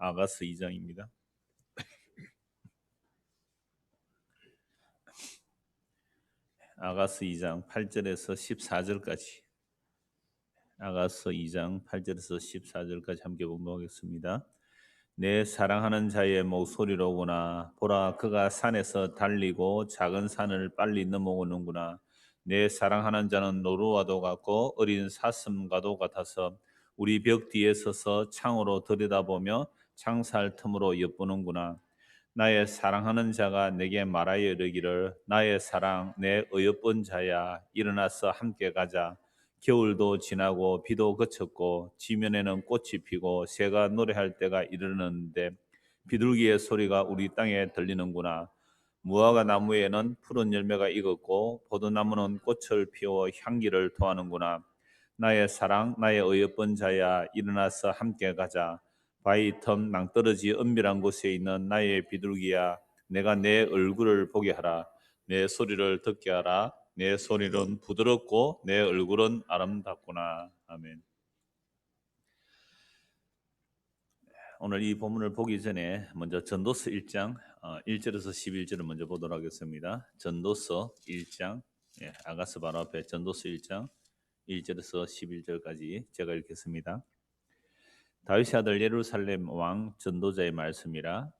아가서 2장입니다. 아가서 2장 8절에서 14절까지. 아가서 2장 8절에서 14절까지 함께 봉독하겠습니다. 내 사랑하는 자의 목소리로구나. 보라, 그가 산에서 달리고 작은 산을 빨리 넘어오는구나. 내 사랑하는 자는 노루와도 같고 어린 사슴과도 같아서 우리 벽 뒤에 서서 창으로 들여다보며 창살 틈으로 엿보는구나. 나의 사랑하는 자가 내게 말하여 이르기를, 나의 사랑, 내 어여쁜 자야, 일어나서 함께 가자. 겨울도 지나고 비도 그쳤고 지면에는 꽃이 피고 새가 노래할 때가 이르는데 비둘기의 소리가 우리 땅에 들리는구나. 무화과 나무에는 푸른 열매가 익었고 포도나무는 꽃을 피워 향기를 토하는구나. 나의 사랑, 나의 어여쁜 자야, 일어나서 함께 가자. 바위 틈 낭떠러지 은밀한 곳에 있는 나의 비둘기야, 내가 내 얼굴을 보게 하라. 내 소리를 듣게 하라. 내 소리는 부드럽고 내 얼굴은 아름답구나. 아멘. 오늘 이 본문을 보기 전에 먼저 전도서 1장 1절에서 11절을 먼저 보도록 하겠습니다. 전도서 1장, 아가서 바로 앞에 전도서 1장 1절에서 11절까지 제가 읽겠습니다. 다윗의 아들 예루살렘 왕 전도자의 말씀이라.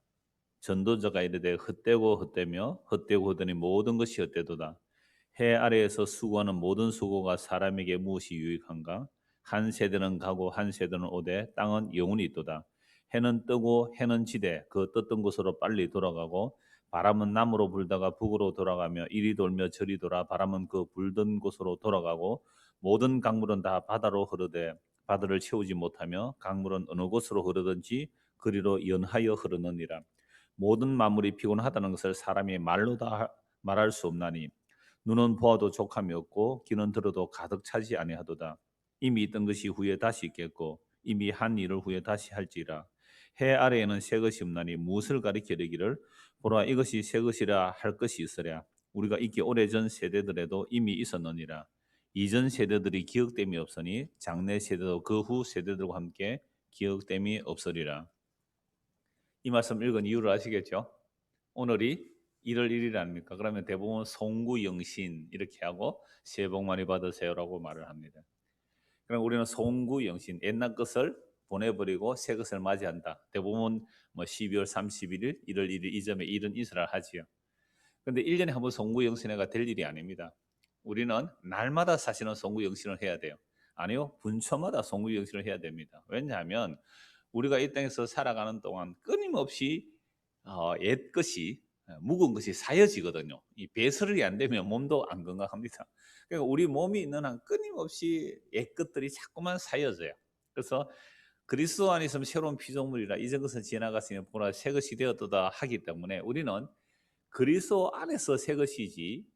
전도자가 이르되 헛되고 헛되며 헛되고 헛되니 모든 것이 헛되도다. 해 아래에서 수고하는 모든 수고가 사람에게 무엇이 유익한가? 한 세대는 가고 한 세대는 오되 땅은 영원히 있도다. 해는 뜨고 해는 지되 그 떴던 곳으로 빨리 돌아가고 바람은 남으로 불다가 북으로 돌아가며 이리 돌며 저리 돌아 바람은 그 불던 곳으로 돌아가고 모든 강물은 다 바다로 흐르되 바다를 채우지 못하며 강물은 어느 곳으로 흐르든지 그리로 연하여 흐르느니라. 모든 만물이 피곤하다는 것을 사람이 말로 다 말할 수 없나니 눈은 보아도 족함이 없고 귀는 들어도 가득 차지 아니하도다. 이미 있던 것이 후에 다시 있겠고 이미 한 일을 후에 다시 할지라. 해 아래에는 새 것이 없나니 무엇을 가리키려기를, 보라, 이것이 새 것이라 할 것이 있으랴. 우리가 있기 오래전 세대들에도 이미 있었느니라. 이전 세대들이 기억됨이 없으니 장래 세대도 그 후 세대들과 함께 기억됨이 없으리라. 이 말씀 읽은 이유를 아시겠죠? 오늘이 1월 1일 아닙니까? 그러면 대부분 송구영신 이렇게 하고 새해 복 많이 받으세요라고 말을 합니다. 그럼 우리는 송구영신, 옛날 것을 보내버리고 새 것을 맞이한다. 대부분 12월 31일, 1월 1일 이 점에 일은 인사를 하지요. 그런데 1년에 한 번 송구영신회가 될 일이 아닙니다. 우리는 날마다 사실은 송구영신을 해야 돼요. 아니요, 분초마다 송구영신을 해야 됩니다. 왜냐하면 우리가 이 땅에서 살아가는 동안 끊임없이 옛 것이, 묵은 것이 사여지거든요. 이 배설이 안 되면 몸도 안 건강합니다. 그러니까 우리 몸이 있는 한 끊임없이 옛 것들이 자꾸만 사여져요. 그래서 그리스도 안에 있으면 새로운 피조물이라 이전 것은 지나갔으니 보라 새 것이 되었도다 하기 때문에 우리는 그리스도 안에서 새 것이지,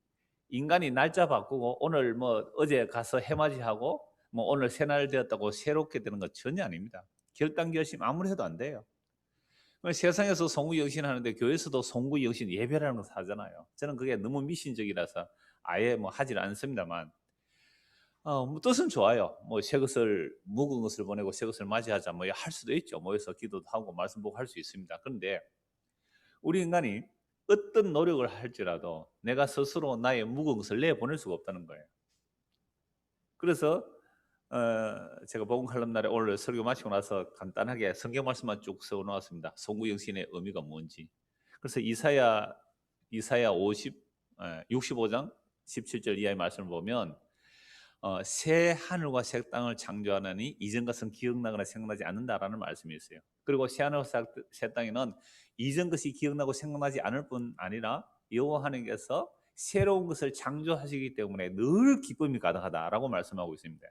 인간이 날짜 바꾸고 오늘 어제 가서 해맞이하고 오늘 새날 되었다고 새롭게 되는 것 전혀 아닙니다. 결단 결심 아무리 해도 안 돼요. 세상에서 송구영신 하는데 교회에서도 송구영신 예배라는 걸 하잖아요. 저는 그게 너무 미신적이라서 아예 하질 않습니다만, 뜻은 좋아요. 새 것을, 묵은 것을 보내고 새 것을 맞이하자 할 수도 있죠. 모여서 기도도 하고 말씀 보고 할 수 있습니다. 그런데 우리 인간이 어떤 노력을 할지라도 내가 스스로 나의 묵은 것을 내보낼 수가 없다는 거예요. 그래서 제가 복음 칼럼 날에 오늘 설교 마치고 나서 간단하게 성경 말씀만 쭉 세워 놓았습니다. 송구영신의 의미가 뭔지. 그래서 이사야 65장 17절 이하의 말씀을 보면 새 하늘과 새 땅을 창조하느니 이전 것은 기억나거나 생각나지 않는다라는 말씀이 있어요. 그리고 새 하늘과 새 땅에는 이전 것이 기억나고 생각나지 않을 뿐 아니라 여호와 하나님께서 새로운 것을 창조하시기 때문에 늘 기쁨이 가득하다라고 말씀하고 있습니다.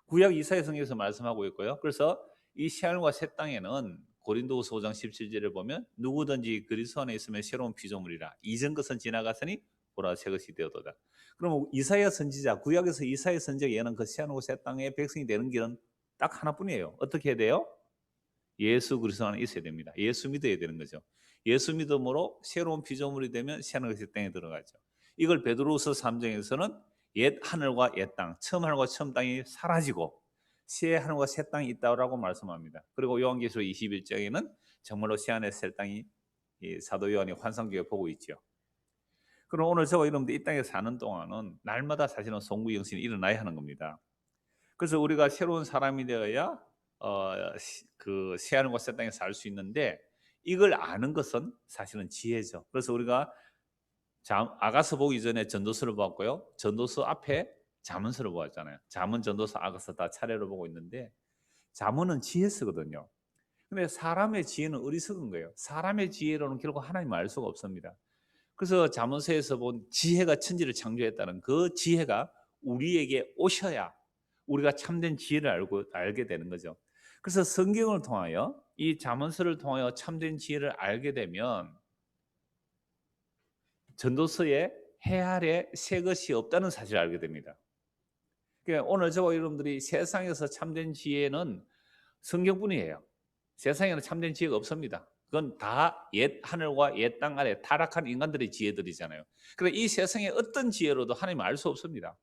구약 이사야 성경에서 말씀하고 있고요. 그래서 이 새하늘과 새 땅에는 고린도후서 5장 17절을 보면 누구든지 그리스도 안에 있으면 새로운 피조물이라 이전 것은 지나갔으니 보라 새 것이 되었도다. 그럼 이사야 선지자, 구약에서 이사야 선지자가 예언한 그 새하늘과 새 땅의 백성이 되는 길은 딱 하나뿐이에요. 어떻게 해야 돼요? 예수 그리스도 안에 있어야 됩니다. 예수 믿어야 되는 거죠. 예수 믿음으로 새로운 피조물이 되면 새하늘과 새 땅에 들어가죠. 이걸 베드로후서 3장에서는 옛 하늘과 옛 땅, 처음 하늘과 처음 땅이 사라지고 새 하늘과 새 땅이 있다라고 말씀합니다. 그리고 요한계시록 21장에는 정말로 새 하늘 새 땅이 이 사도 요한이 환상적으로 보고 있죠. 그럼 오늘 저와 여러분들 이 땅에 사는 동안은 날마다 사실은 송구영신이 일어나야 하는 겁니다. 그래서 우리가 새로운 사람이 되어야 그 새하늘과 새 땅에 살 수 있는데, 이걸 아는 것은 사실은 지혜죠. 그래서 우리가 아가서 보기 전에 전도서를 보았고요, 전도서 앞에 잠언서를 보았잖아요. 잠언, 전도서, 아가서 다 차례로 보고 있는데, 잠언은 지혜서거든요. 근데 사람의 지혜는 어리석은 거예요. 사람의 지혜로는 결국 하나님을 알 수가 없습니다. 그래서 잠언서에서 본 지혜가 천지를 창조했다는 그 지혜가 우리에게 오셔야 우리가 참된 지혜를 알게 되는 거죠. 그래서 성경을 통하여, 이 잠언서를 통하여 참된 지혜를 알게 되면 전도서에 해 아래 새 것이 없다는 사실을 알게 됩니다. 그러니까 오늘 저와 여러분들이 세상에서 참된 지혜는 성경뿐이에요. 세상에는 참된 지혜가 없습니다. 그건 다 옛 하늘과 옛 땅 아래 타락한 인간들의 지혜들이잖아요. 그러니까 이 세상의 어떤 지혜로도 하나님을 알 수 없습니다.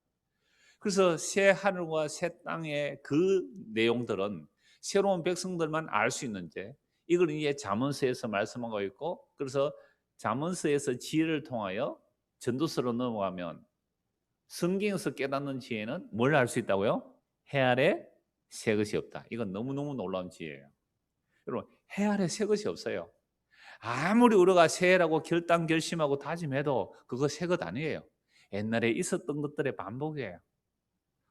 그래서 새 하늘과 새 땅의 그 내용들은 새로운 백성들만 알 수 있는데, 이걸 이제 잠언서에서 말씀하고 있고, 그래서 잠언서에서 지혜를 통하여 전도서로 넘어가면 성경에서 깨닫는 지혜는 뭘 알 수 있다고요? 해 아래 새 것이 없다. 이건 너무너무 놀라운 지혜예요. 여러분, 해 아래 새 것이 없어요. 아무리 우리가 새해라고 결심하고 다짐해도 그거 새 것 아니에요. 옛날에 있었던 것들의 반복이에요.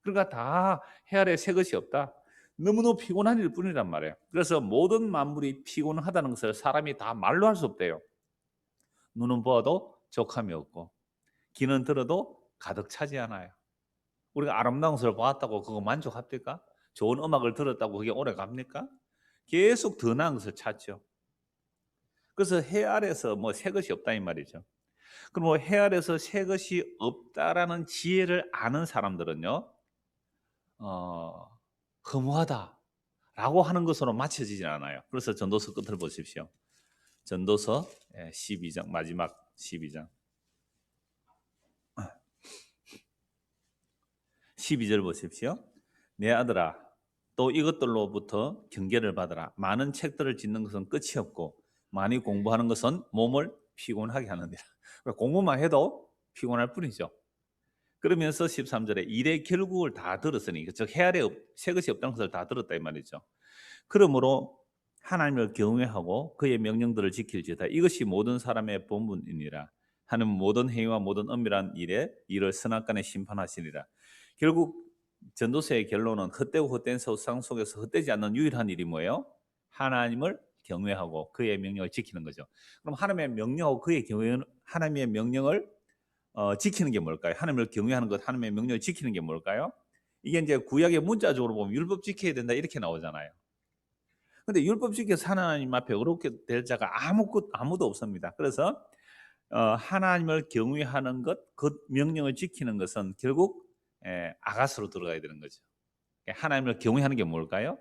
그러니까 다 해 아래 새 것이 없다. 너무너무 피곤한 일뿐이란 말이에요. 그래서 모든 만물이 피곤하다는 것을 사람이 다 말로 할 수 없대요. 눈은 보아도 족함이 없고, 귀는 들어도 가득 차지 않아요. 우리가 아름다운 것을 보았다고 그거 만족합니까? 좋은 음악을 들었다고 그게 오래 갑니까? 계속 더 나은 것을 찾죠. 그래서 해 아래서 뭐 새 것이 없다 이 말이죠. 그럼 뭐 해 아래서 새 것이 없다라는 지혜를 아는 사람들은요, 허무하다라고 하는 것으로 맞춰지진 않아요. 그래서 전도서 끝을 보십시오. 전도서 12장, 마지막 12장 12절 보십시오. 내 아들아, 또 이것들로부터 경계를 받으라. 많은 책들을 짓는 것은 끝이 없고, 많이 공부하는 것은 몸을 피곤하게 하느니라. 공부만 해도 피곤할 뿐이죠. 그러면서 13절에 일의 결국을 다 들었으니, 즉 해 아래 새 것이 없다는 것을 다 들었다 이 말이죠. 그러므로 하나님을 경외하고 그의 명령들을 지킬지어다. 이것이 모든 사람의 본분이니라. 하나님은 모든 행위와 모든 은밀한 일에 이를 선악간에 심판하시니라. 결국 전도서의 결론은 헛되고 헛된 세상 속에서 헛되지 않는 유일한 일이 뭐예요? 하나님을 경외하고 그의 명령을 지키는 거죠. 그럼 하나님의 명령하고 그의 하나님의 명령을 지키는 게 뭘까요? 하나님을 경외하는 것, 하나님의 명령을 지키는 게 뭘까요? 이게 이제 구약의 문자적으로 보면 율법 지켜야 된다 이렇게 나오잖아요. 근데 율법 지켜서 하나님 앞에 어렵게 될 자가 아무도 없습니다. 그래서 하나님을 경외하는 것, 그 명령을 지키는 것은 결국 아가스로 들어가야 되는 거죠. 하나님을 경외하는 게 뭘까요?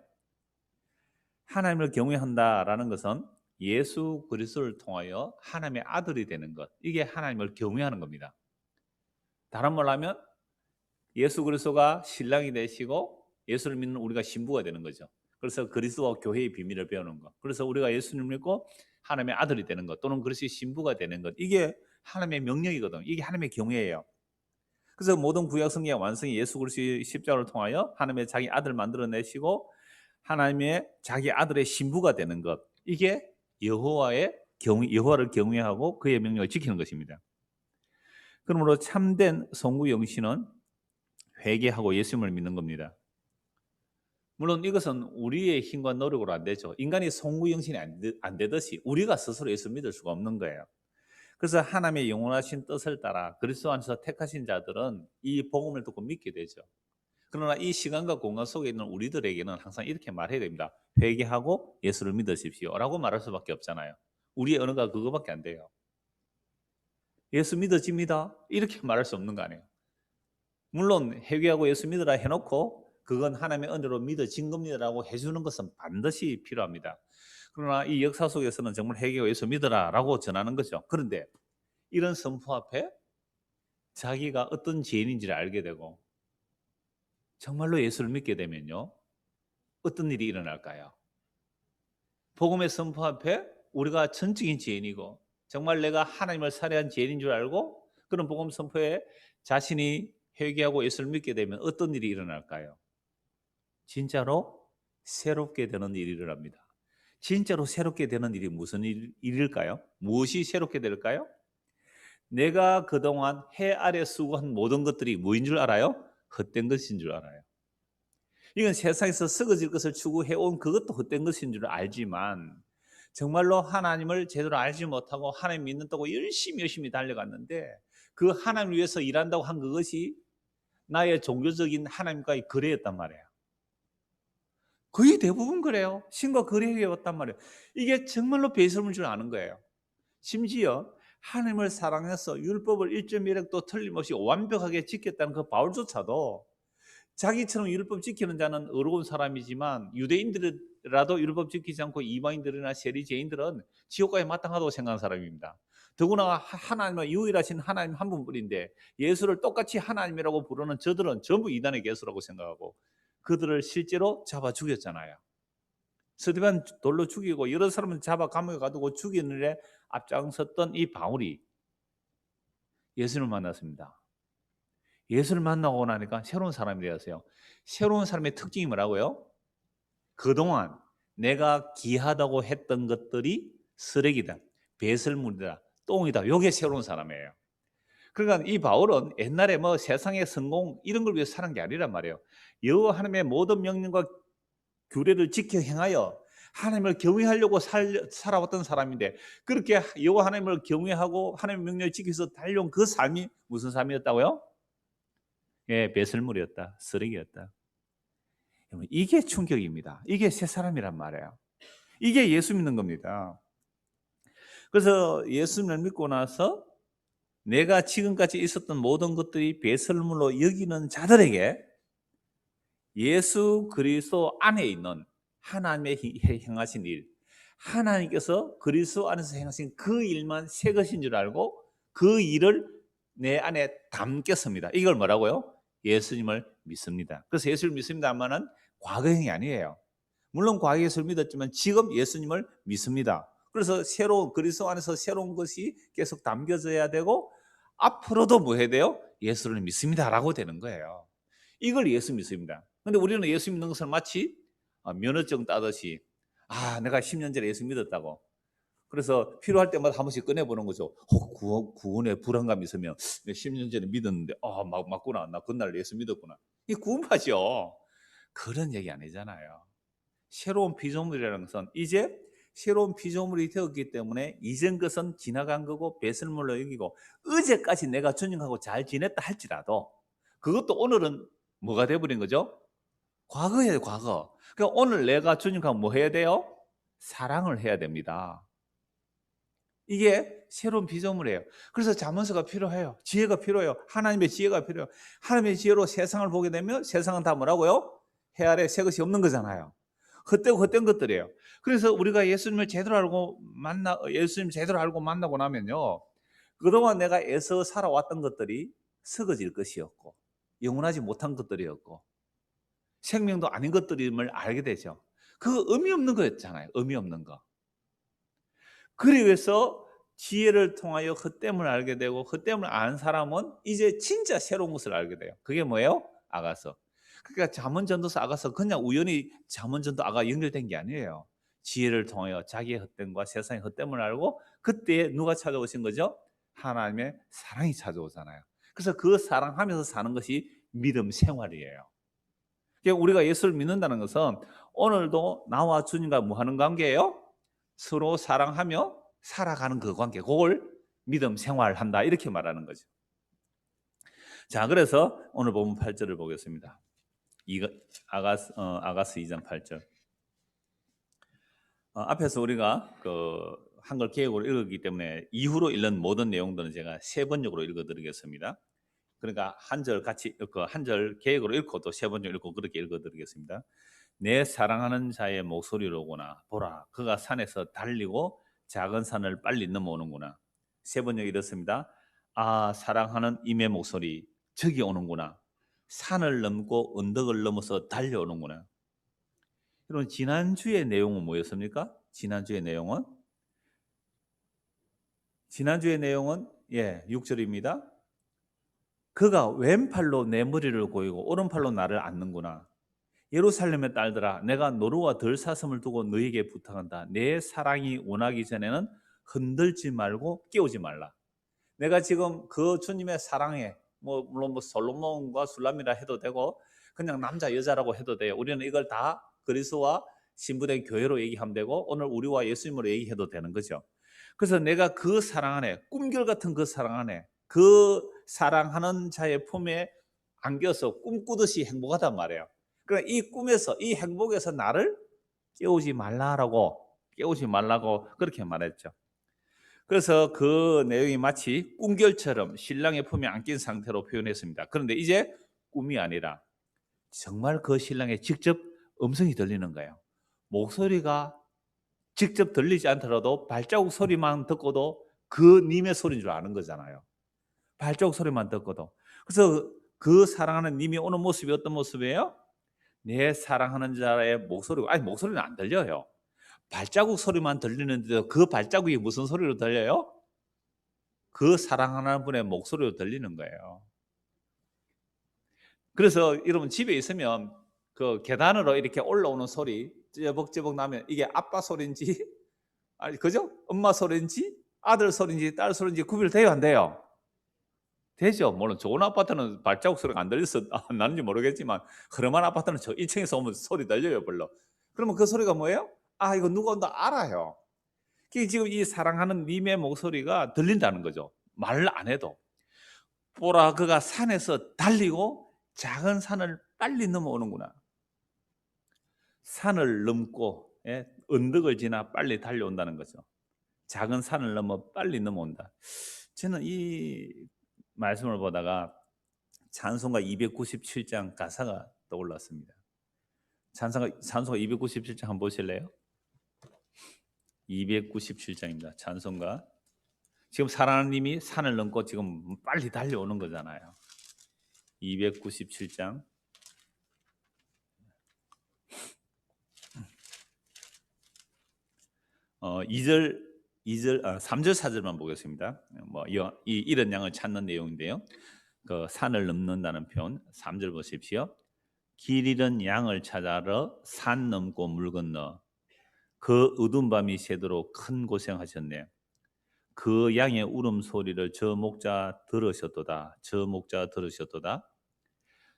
하나님을 경외한다라는 것은 예수 그리스도를 통하여 하나님의 아들이 되는 것, 이게 하나님을 경외하는 겁니다. 다른 말로 하면 예수 그리스도가 신랑이 되시고 예수를 믿는 우리가 신부가 되는 거죠. 그래서 그리스도와 교회의 비밀을 배우는 것, 그래서 우리가 예수님을 믿고 하나님의 아들이 되는 것, 또는 그리스도의 신부가 되는 것, 이게 하나님의 명령이거든요. 이게 하나님의 경외예요. 그래서 모든 구약 성경의 완성이 예수 그리스도의 십자가를 통하여 하나님의 자기 아들을 만들어내시고 하나님의 자기 아들의 신부가 되는 것, 이게 여호와를 경외하고 그의 명령을 지키는 것입니다. 그러므로 참된 성구 영신은 회개하고 예수님을 믿는 겁니다. 물론 이것은 우리의 힘과 노력으로 안 되죠. 인간이 성구 영신이 안 되듯이 우리가 스스로 예수 믿을 수가 없는 거예요. 그래서 하나님의 영원하신 뜻을 따라 그리스도 안에서 택하신 자들은 이 복음을 듣고 믿게 되죠. 그러나 이 시간과 공간 속에 있는 우리들에게는 항상 이렇게 말해야 됩니다. 회개하고 예수를 믿으십시오 라고 말할 수밖에 없잖아요. 우리의 언어가 그거밖에 안 돼요. 예수 믿어집니다 이렇게 말할 수 없는 거 아니에요. 물론 회개하고 예수 믿으라 해놓고 그건 하나님의 은혜로 믿어진 겁니다라고 해주는 것은 반드시 필요합니다. 그러나 이 역사 속에서는 정말 회개하고 예수 믿으라라고 전하는 거죠. 그런데 이런 선포 앞에 자기가 어떤 죄인인지를 알게 되고 정말로 예수를 믿게 되면요, 어떤 일이 일어날까요? 복음의 선포 앞에 우리가 전적인 죄인이고 정말 내가 하나님을 살해한 죄인인 줄 알고 그런 복음 선포에 자신이 회개하고 예수를 믿게 되면 어떤 일이 일어날까요? 진짜로 새롭게 되는 일이 일어납니다. 진짜로 새롭게 되는 일이 무슨 일일까요? 무엇이 새롭게 될까요? 내가 그동안 해 아래 수고한 모든 것들이 뭐인 줄 알아요? 헛된 것인 줄 알아요. 이건 세상에서 썩어질 것을 추구해온 그것도 헛된 것인 줄 알지만 정말로 하나님을 제대로 알지 못하고 하나님 믿는다고 열심히 달려갔는데 그 하나님을 위해서 일한다고 한 그것이 나의 종교적인 하나님과의 거래였단 말이에요. 거의 대부분 그래요. 신과 거래해왔단 말이에요. 이게 정말로 배설물 줄 아는 거예요. 심지어 하나님을 사랑해서 율법을 1.1획도 틀림없이 완벽하게 지켰다는 그 바울조차도 자기처럼 율법 지키는 자는 의로운 사람이지만 유대인들이라도 율법 지키지 않고 이방인들이나 세리제인들은 지옥과에 마땅하다고 생각하는 사람입니다. 더구나 하나님은 유일하신 하나님 한 분뿐인데 예수를 똑같이 하나님이라고 부르는 저들은 전부 이단의 개수라고 생각하고 그들을 실제로 잡아 죽였잖아요. 스데반 돌로 죽이고 여러 사람을 잡아 감옥에 가두고 죽이는 일에 앞장섰던 이 바울이 예수를 만났습니다. 예수를 만나고 나니까 새로운 사람이 되었어요. 새로운 사람의 특징이 뭐라고요? 그동안 내가 귀하다고 했던 것들이 쓰레기다, 배설물이다, 똥이다. 이게 새로운 사람이에요. 그러니까 이 바울은 옛날에 뭐 세상의 성공 이런 걸 위해서 사는 게 아니란 말이에요. 여호와 하나님의 모든 명령과 규례를 지켜 행하여 하나님을 경외하려고 살아왔던 사람인데 그렇게 여호와 하나님을 경외하고 하나님의 명령을 지켜서 달려온 그 삶이 무슨 삶이었다고요? 예, 배설물이었다. 쓰레기였다. 이게 충격입니다. 이게 새 사람이란 말이에요. 이게 예수 믿는 겁니다. 그래서 예수님을 믿고 나서 내가 지금까지 있었던 모든 것들이 배설물로 여기는 자들에게 예수 그리스도 안에 있는 하나님의 행하신 일, 하나님께서 그리스도 안에서 행하신 그 일만 새 것인 줄 알고 그 일을 내 안에 담겠습니다. 이걸 뭐라고요? 예수님을 믿습니다. 그래서 예수를 믿습니다만은 과거형이 아니에요. 물론 과거에 예수를 믿었지만 지금 예수님을 믿습니다. 그래서 새로운 그리스도 안에서 새로운 것이 계속 담겨져야 되고 앞으로도 뭐 해야 돼요? 예수를 믿습니다라고 되는 거예요. 이걸 예수 믿습니다. 근데 우리는 예수 믿는 것을 마치 면허증 따듯이 내가 10년 전에 예수 믿었다고. 그래서 필요할 때마다 한 번씩 꺼내보는 거죠. 구원에 불안감이 있으면 10년 전에 믿었는데 맞구나. 나 그날 예수 믿었구나. 이게 구원파죠. 그런 얘기 아니잖아요. 새로운 피조물이라는 것은 이제 새로운 피조물이 되었기 때문에 이전 것은 지나간 거고 배설물로 여기고 어제까지 내가 주님하고 잘 지냈다 할지라도 그것도 오늘은 뭐가 돼버린 거죠? 과거예요, 과거. 그러니까 오늘 내가 주님과 뭐 해야 돼요? 사랑을 해야 됩니다. 이게 새로운 피조물이에요. 그래서 잠언서가 필요해요. 지혜가 필요해요. 하나님의 지혜가 필요해요. 하나님의 지혜로 세상을 보게 되면 세상은 다 뭐라고요? 해 아래 새 것이 없는 거잖아요. 헛되고 헛된 것들이에요. 그래서 우리가 예수님을 제대로 알고 예수님 제대로 알고 만나고 나면요. 그동안 내가 애써 살아왔던 것들이 썩어질 것이었고 영원하지 못한 것들이었고 생명도 아닌 것들임을 알게 되죠. 그 의미 없는 거였잖아요. 의미 없는 거. 그러기 위해서 지혜를 통하여 헛됨을 알게 되고 헛됨을 아는 사람은 이제 진짜 새로운 것을 알게 돼요. 그게 뭐예요? 아가서. 그러니까 잠언전도서 아가서 그냥 우연히 잠언전도 아가 연결된 게 아니에요. 지혜를 통하여 자기의 헛됨과 세상의 헛됨을 알고 그때 누가 찾아오신 거죠? 하나님의 사랑이 찾아오잖아요. 그래서 그 사랑하면서 사는 것이 믿음 생활이에요. 그러니까 우리가 예수를 믿는다는 것은 오늘도 나와 주님과 뭐 하는 관계예요? 서로 사랑하며 살아가는 그 관계, 그걸 믿음 생활한다 이렇게 말하는 거죠. 자, 그래서 오늘 본문 8절을 보겠습니다. 아가스 2장 8절. 앞에서 우리가 그 한글 개역으로 읽었기 때문에 이후로 읽는 모든 내용들은 제가 세 번역으로 읽어드리겠습니다. 그러니까 한 절 같이 한 절 개역으로 읽고 또 세 번역 읽고 그렇게 읽어드리겠습니다. 내 사랑하는 자의 목소리로구나. 보라, 그가 산에서 달리고 작은 산을 빨리 넘어오는구나. 세 번역이 이렇습니다. 사랑하는 임의 목소리, 저기 오는구나. 산을 넘고 언덕을 넘어서 달려오는구나. 여러분 지난주의 내용은 뭐였습니까? 지난주의 내용은 6절입니다. 그가 왼팔로 내 머리를 고이고 오른팔로 나를 안는구나. 예루살렘의 딸들아, 내가 노루와 들사슴을 두고 너에게 부탁한다. 내 사랑이 원하기 전에는 흔들지 말고 깨우지 말라. 내가 지금 그 주님의 사랑에 물론 솔로몬과 술람이라 해도 되고 그냥 남자 여자라고 해도 돼요. 우리는 이걸 다 그리스도와 신부된 교회로 얘기하면 되고 오늘 우리와 예수님으로 얘기해도 되는 거죠. 그래서 내가 그 사랑 안에, 꿈결 같은 그 사랑 안에, 그 사랑하는 자의 품에 안겨서 꿈꾸듯이 행복하단 말이에요. 그러니까 이 꿈에서, 이 행복에서 나를 깨우지 말라고 그렇게 말했죠. 그래서 그 내용이 마치 꿈결처럼 신랑의 품에 안긴 상태로 표현했습니다. 그런데 이제 꿈이 아니라 정말 그 신랑의 직접 음성이 들리는 거예요. 목소리가 직접 들리지 않더라도 발자국 소리만 듣고도 그 님의 소리인 줄 아는 거잖아요. 발자국 소리만 듣고도. 그래서 그 사랑하는 님이 오는 모습이 어떤 모습이에요? 내 사랑하는 자의 목소리가, 아니 목소리는 안 들려요. 발자국 소리만 들리는데도 그 발자국이 무슨 소리로 들려요? 그 사랑하는 분의 목소리로 들리는 거예요. 그래서 여러분 집에 있으면 그 계단으로 이렇게 올라오는 소리 쩌벅쩌벅 나면 이게 아빠 소리인지 아니 그죠? 엄마 소리인지 아들 소리인지 딸 소리인지 구별돼요 안 돼요? 되죠. 물론 좋은 아파트는 발자국 소리가 안 들려서 나는지 모르겠지만 흐름한 아파트는 저 1층에서 오면 소리 들려요 별로. 그러면 그 소리가 뭐예요? 아 이거 누가 온다 알아요. 지금 이 사랑하는 님의 목소리가 들린다는 거죠. 말을 안 해도. 보라 그가 산에서 달리고 작은 산을 빨리 넘어오는구나. 산을 넘고 언덕을 지나 빨리 달려온다는 거죠. 작은 산을 넘어 빨리 넘어온다. 저는 이 말씀을 보다가 찬송가 297장 가사가 떠올랐습니다. 찬송가 297장 한번 보실래요? 297장입니다. 찬송가. 지금 사랑하는 님이 산을 넘고 지금 빨리 달려오는 거잖아요. 297장 3절 4절만 보겠습니다. 이런 양을 찾는 내용인데요. 그 산을 넘는다는 표현 3절 보십시오. 길 잃은 양을 찾아러 산 넘고 물 건너 그 어두운 밤이 새도록 큰 고생하셨네. 그 양의 울음소리를 저 목자 들으셨도다.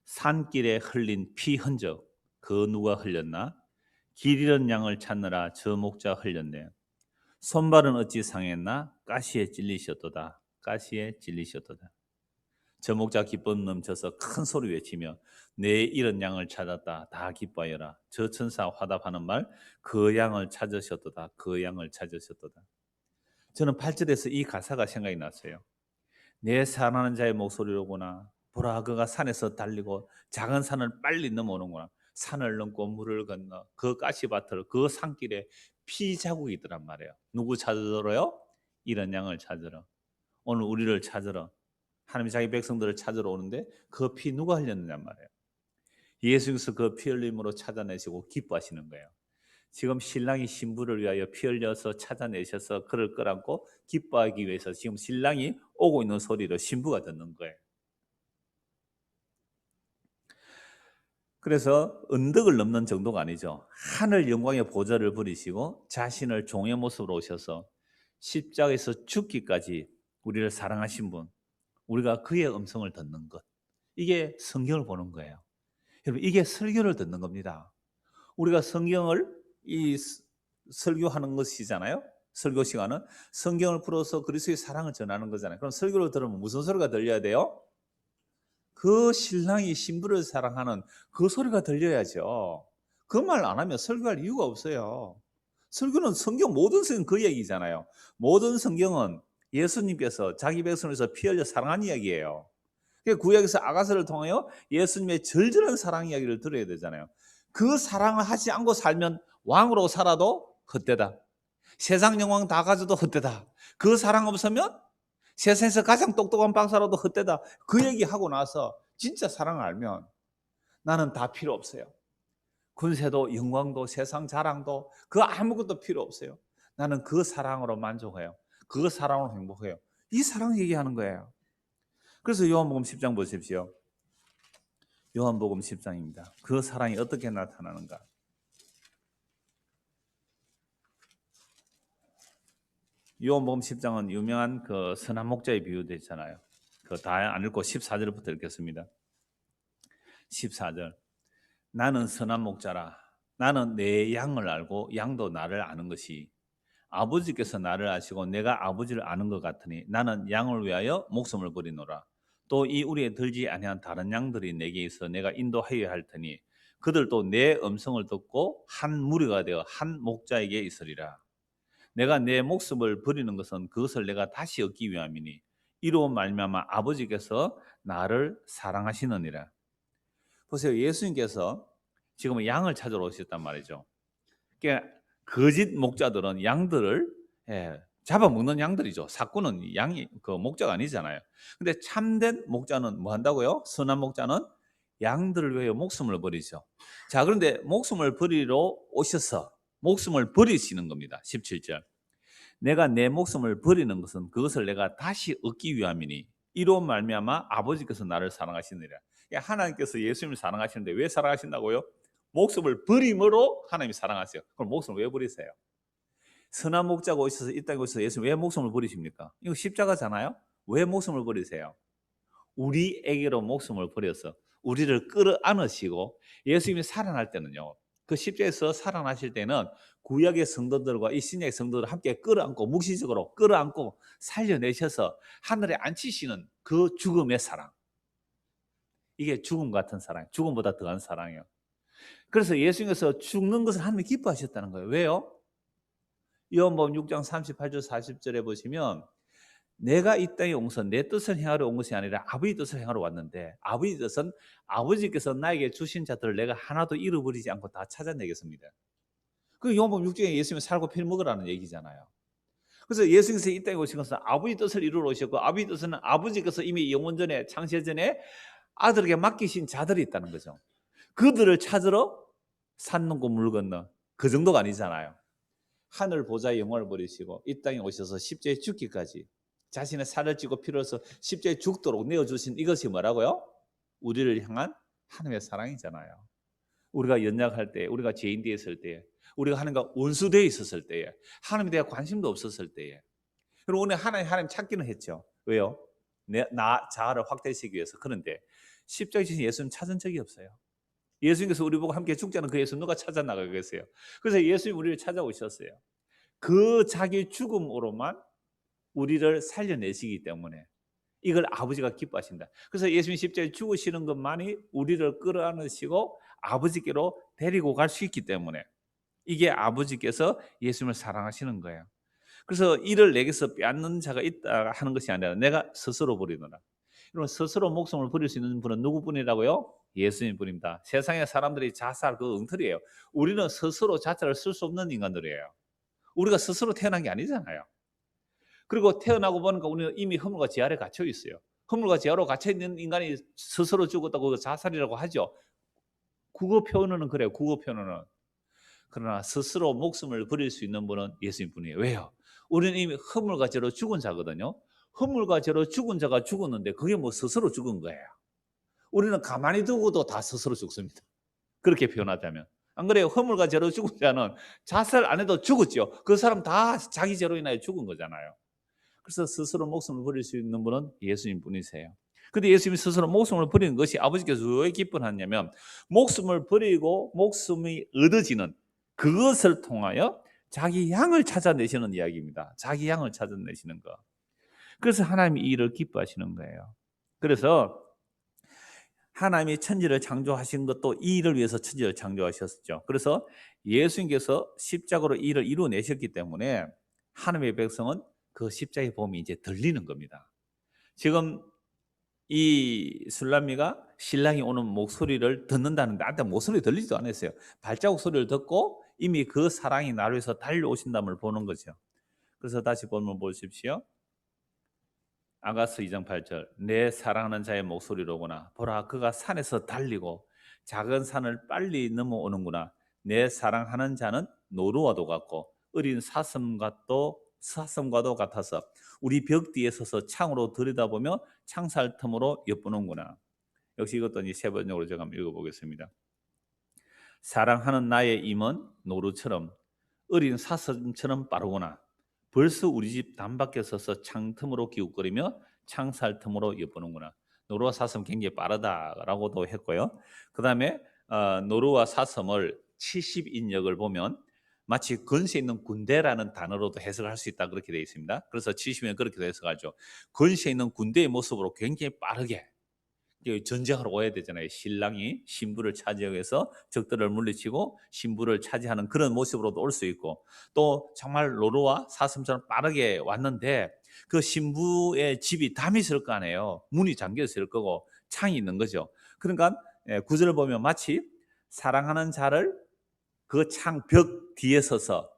산길에 흘린 피 흔적 그 누가 흘렸나? 길 잃은 양을 찾느라 저 목자 흘렸네. 손발은 어찌 상했나? 가시에 찔리셨도다. 저 목자 기쁨 넘쳐서 큰 소리 외치며 내 잃은 양을 찾았다. 다 기뻐하여라. 저 천사 화답하는 말 그 양을 찾으셨도다. 저는 8절에서 이 가사가 생각이 났어요. 내 사랑하는 자의 목소리로구나. 보라 그가 산에서 달리고 작은 산을 빨리 넘어오는구나. 산을 넘고 물을 건너 그 가시밭을 그 산길에 피 자국이 있더란 말이에요. 누구 찾으러요? 이런 양을 찾으러. 오늘 우리를 찾으러 하나님이 자기 백성들을 찾으러 오는데 그 피 누가 흘렸느냐 말이에요. 예수님께서 그 피 흘림으로 찾아내시고 기뻐하시는 거예요. 지금 신랑이 신부를 위하여 피 흘려서 찾아내셔서 그를 끌안고 기뻐하기 위해서 지금 신랑이 오고 있는 소리를 신부가 듣는 거예요. 그래서 언덕을 넘는 정도가 아니죠. 하늘 영광의 보좌를 버리시고 자신을 종의 모습으로 오셔서 십자가에서 죽기까지 우리를 사랑하신 분, 우리가 그의 음성을 듣는 것, 이게 성경을 보는 거예요. 여러분 이게 설교를 듣는 겁니다. 우리가 성경을 설교하는 것이잖아요. 설교 시간은 성경을 풀어서 그리스도의 사랑을 전하는 거잖아요. 그럼 설교를 들으면 무슨 소리가 들려야 돼요? 그 신랑이 신부를 사랑하는 그 소리가 들려야죠. 그 말 안 하면 설교할 이유가 없어요. 설교는 성경 모든 성경 그 얘기잖아요. 모든 성경은 예수님께서 자기 백성에서 피 흘려 사랑한 이야기예요. 구약에서 아가서를 통하여 예수님의 절절한 사랑 이야기를 들어야 되잖아요. 그 사랑을 하지 않고 살면 왕으로 살아도 헛되다. 세상 영광 다 가져도 헛되다. 그 사랑 없으면 세상에서 가장 똑똑한 박사라도 헛되다. 그 얘기하고 나서 진짜 사랑을 알면 나는 다 필요 없어요. 군세도 영광도 세상 자랑도 그 아무것도 필요 없어요. 나는 그 사랑으로 만족해요. 그 사랑으로 행복해요. 이 사랑 얘기하는 거예요. 그래서 요한복음 10장 보십시오. 요한복음 10장입니다. 그 사랑이 어떻게 나타나는가? 요한복음 10장은 유명한 그 선한 목자의 비유도 있잖아요. 그 다 안 읽고 14절부터 읽겠습니다. 14절. 나는 선한 목자라. 나는 내 양을 알고 양도 나를 아는 것이 아버지께서 나를 아시고 내가 아버지를 아는 것 같으니 나는 양을 위하여 목숨을 버리노라. 또 이 우리에 들지 아니한 다른 양들이 내게 있어 내가 인도하여야 할 테니 그들도 내 음성을 듣고 한 무리가 되어 한 목자에게 있으리라. 내가 내 목숨을 버리는 것은 그것을 내가 다시 얻기 위함이니 이로 말미암아 아버지께서 나를 사랑하시느니라. 보세요. 예수님께서 지금 양을 찾으러 오셨단 말이죠. 그러니까 거짓 목자들은 양들을 잡아먹는 양들이죠. 사꾼은 양이 그 목자가 아니잖아요. 근데 참된 목자는 뭐 한다고요? 선한 목자는 양들을 위해 목숨을 버리죠. 자, 그런데 목숨을 버리러 오셔서 목숨을 버리시는 겁니다. 17절. 내가 내 목숨을 버리는 것은 그것을 내가 다시 얻기 위함이니 이로 말미암아 아버지께서 나를 사랑하시느니라. 하나님께서 예수님을 사랑하시는데 왜 사랑하신다고요? 목숨을 버림으로 하나님이 사랑하세요. 그럼 목숨을 왜 버리세요? 선한 목자가 오셔서 이 땅에 오셔서 예수님 왜 목숨을 버리십니까? 이거 십자가잖아요. 왜 목숨을 버리세요? 우리에게로 목숨을 버려서 우리를 끌어안으시고 예수님이 살아날 때는요. 그 십자에서 살아나실 때는 구약의 성도들과 이 신약의 성도들을 함께 끌어안고 묵시적으로 끌어안고 살려내셔서 하늘에 앉히시는 그 죽음의 사랑. 이게 죽음 같은 사랑, 죽음보다 더한 사랑이에요. 그래서 예수님께서 죽는 것을 하나님이 기뻐하셨다는 거예요. 왜요? 요한복음 6장 38절 40절에 보시면 내가 이 땅에 온 것은 내 뜻을 행하러 온 것이 아니라 아버지 뜻을 행하러 왔는데 아버지 뜻은 아버지께서 나에게 주신 자들을 내가 하나도 잃어버리지 않고 다 찾아내겠습니다. 그 요한복음 6장에 예수님이 살고 피를 먹으라는 얘기잖아요. 그래서 예수님께서 이 땅에 오신 것은 아버지 뜻을 이루러 오셨고 아버지 뜻은 아버지께서 이미 영원전에 창세 전에 아들에게 맡기신 자들이 있다는 거죠. 그들을 찾으러 산 넘고 물 건너 그 정도가 아니잖아요. 하늘 보좌의 영광을 버리시고 이 땅에 오셔서 십자가에 죽기까지 자신의 살을 찌고 피를 흘려서 십자가에 죽도록 내어주신 이것이 뭐라고요? 우리를 향한 하나님의 사랑이잖아요. 우리가 연약할 때, 우리가 죄인되어 있을 때, 우리가 하나님과 원수되어 있었을 때에, 하나님에 대한 관심도 없었을 때에, 그리고 오늘 하나님 찾기는 했죠. 왜요? 나 자아를 확대시키기 위해서. 그런데 십자가에 지신 예수님 찾은 적이 없어요. 예수님께서 우리 보고 함께 죽자는 그 예수 누가 찾아 나가겠어요? 그래서 예수님 우리를 찾아오셨어요. 그 자기 죽음으로만 우리를 살려내시기 때문에 이걸 아버지가 기뻐하신다. 그래서 예수님 십자가에 죽으시는 것만이 우리를 끌어안으시고 아버지께로 데리고 갈 수 있기 때문에 이게 아버지께서 예수님을 사랑하시는 거예요. 그래서 이를 내게서 빼앗는 자가 있다 하는 것이 아니라 내가 스스로 버리노라. 여러분 스스로 목숨을 버릴 수 있는 분은 누구뿐이라고요? 예수님뿐입니다. 세상의 사람들이 자살 그 엉터리예요. 우리는 스스로 자살을 쓸 수 없는 인간들이에요. 우리가 스스로 태어난 게 아니잖아요. 그리고 태어나고 보니까 우리는 이미 허물과 지하에 갇혀 있어요. 허물과 지하로 갇혀 있는 인간이 스스로 죽었다고 자살이라고 하죠. 국어 표현은 그래요. 국어 표현은. 그러나 스스로 목숨을 버릴 수 있는 분은 예수님뿐이에요. 왜요? 우리는 이미 허물과 죄로 죽은 자거든요. 허물과 죄로 죽은 자가 죽었는데 그게 뭐 스스로 죽은 거예요. 우리는 가만히 두고도 다 스스로 죽습니다. 그렇게 표현하자면. 안 그래요? 허물과 죄로 죽은 자는 자살 안 해도 죽었죠. 그 사람 다 자기 죄로 인하여 죽은 거잖아요. 그래서 스스로 목숨을 버릴 수 있는 분은 예수님 뿐이세요. 근데 예수님이 스스로 목숨을 버리는 것이 아버지께서 왜 기뻐하냐면 목숨을 버리고 목숨이 얻어지는 그것을 통하여 자기 양을 찾아내시는 이야기입니다. 자기 양을 찾아내시는 거. 그래서 하나님이 이 일을 기뻐하시는 거예요. 그래서 하나님이 천지를 창조하신 것도 이 일을 위해서 천지를 창조하셨죠. 그래서 예수님께서 십자가로 이 일을 이루어내셨기 때문에 하나님의 백성은 그 십자가의 복음이 이제 들리는 겁니다. 지금 이 술람미가 신랑이 오는 목소리를 듣는다는데 나한테 목소리 들리지도 않았어요. 발자국 소리를 듣고 이미 그 사랑이 나를 위해서 달려오신다음을 보는 거죠. 그래서 다시 본문 보십시오. 아가서 2장 8절 내 사랑하는 자의 목소리로구나. 보라 그가 산에서 달리고 작은 산을 빨리 넘어오는구나. 내 사랑하는 자는 노루와도 같고 어린 사슴과도 같아서 우리 벽 뒤에 서서 창으로 들여다보며 창살 틈으로 엿보는구나. 역시 이것도 이제 세 번역으로 제가 한번 읽어보겠습니다. 사랑하는 나의 임은 노루처럼 어린 사슴처럼 빠르구나. 벌써 우리 집 단밖에 서서 창틈으로 기웃거리며 창살 틈으로 엿보는구나. 노루와 사슴 굉장히 빠르다라고도 했고요. 그 다음에 노루와 사슴을 70인역을 보면 마치 근세 있는 군대라는 단어로도 해석할 수 있다 그렇게 되어 있습니다. 그래서 70년 그렇게 해석하죠. 근세 있는 군대의 모습으로 굉장히 빠르게 전쟁하러 와야 되잖아요. 신랑이 신부를 차지하기 위해서 적들을 물리치고 신부를 차지하는 그런 모습으로도 올 수 있고, 또 정말 노루와 사슴처럼 빠르게 왔는데 그 신부의 집이 담이 있을 거 아니에요. 문이 잠겨 있을 거고 창이 있는 거죠. 그러니까 구절을 보면 마치 사랑하는 자를 그 창 벽 뒤에 서서,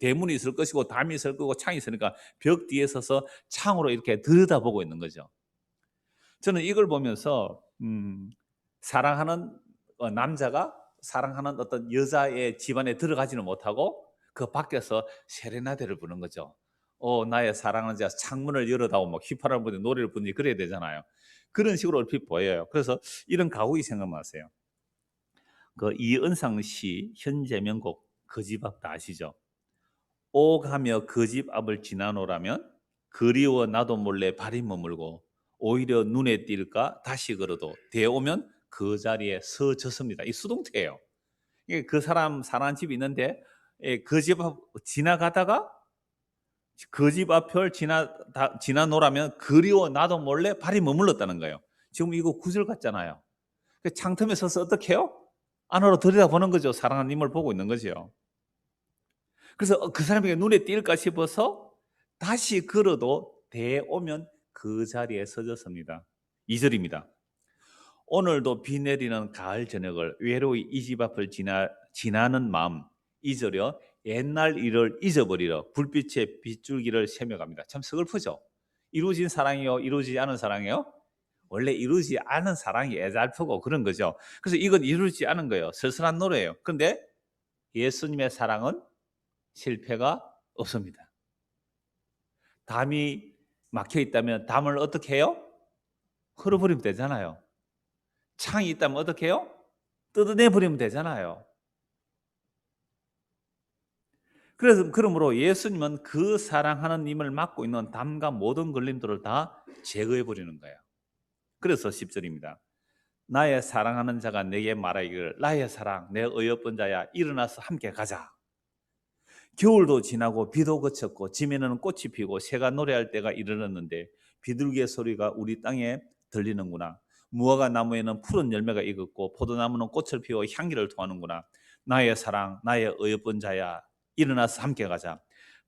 대문이 있을 것이고 담이 있을 거고 창이 있으니까 벽 뒤에 서서 창으로 이렇게 들여다보고 있는 거죠. 저는 이걸 보면서 사랑하는 남자가 사랑하는 어떤 여자의 집안에 들어가지는 못하고 그 밖에서 세레나데를 부르는 거죠. 나의 사랑하는 자, 창문을 열어다오, 뭐 휘파람 부는 노래를 부르니 그래야 되잖아요. 그런 식으로 얼핏 보여요. 그래서 이런 가곡이 생각나세요. 그 이은상 씨 현재명곡 그 집 앞 다 아시죠? 오가며 그 집 앞을 지나노라면 그리워 나도 몰래 발이 머물고 오히려 눈에 띌까 다시 걸어도 대오면 그 자리에 서졌습니다. 이 수동태예요. 그 사람 사는 집이 있는데 그 집 앞 지나가다가 그 집 앞을 지나노라면 그리워 나도 몰래 발이 머물렀다는 거예요. 지금 이거 구절 같잖아요. 창틈에 서서 어떻게 해요? 안으로 들여다보는 거죠. 사랑하는 님을 보고 있는 거죠. 그래서 그 사람에게 눈에 띌까 싶어서 다시 걸어도 대오면 그 자리에 서졌습니다. 2절입니다. 오늘도 비 내리는 가을 저녁을 외로이 이 집 앞을 지나는 마음 잊으려 옛날 일을 잊어버리려 불빛의 빗줄기를 세며갑니다. 참 서글프죠. 이루어진 사랑이요, 이루어지지 않은 사랑이요? 원래 이루어지지 않은 사랑이 애달프고 그런 거죠. 그래서 이건 이루어지지 않은 거예요. 쓸쓸한 노래예요. 그런데 예수님의 사랑은 실패가 없습니다. 담이 막혀 있다면 담을 어떻게 해요? 흘어버리면 되잖아요. 창이 있다면 어떻게 해요? 뜯어내버리면 되잖아요. 그래서 그러므로 예수님은 그 사랑하는 님을 맡고 있는 담과 모든 걸림돌을 다 제거해 버리는 거예요. 그래서 10절입니다. 나의 사랑하는 자가 내게 말하기를 나의 사랑 내 어여쁜 자야 일어나서 함께 가자. 겨울도 지나고 비도 그쳤고 지면에는 꽃이 피고 새가 노래할 때가 이르렀는데 비둘기의 소리가 우리 땅에 들리는구나. 무화과 나무에는 푸른 열매가 익었고 포도나무는 꽃을 피워 향기를 토하는구나. 나의 사랑 나의 어여쁜 자야 일어나서 함께 가자.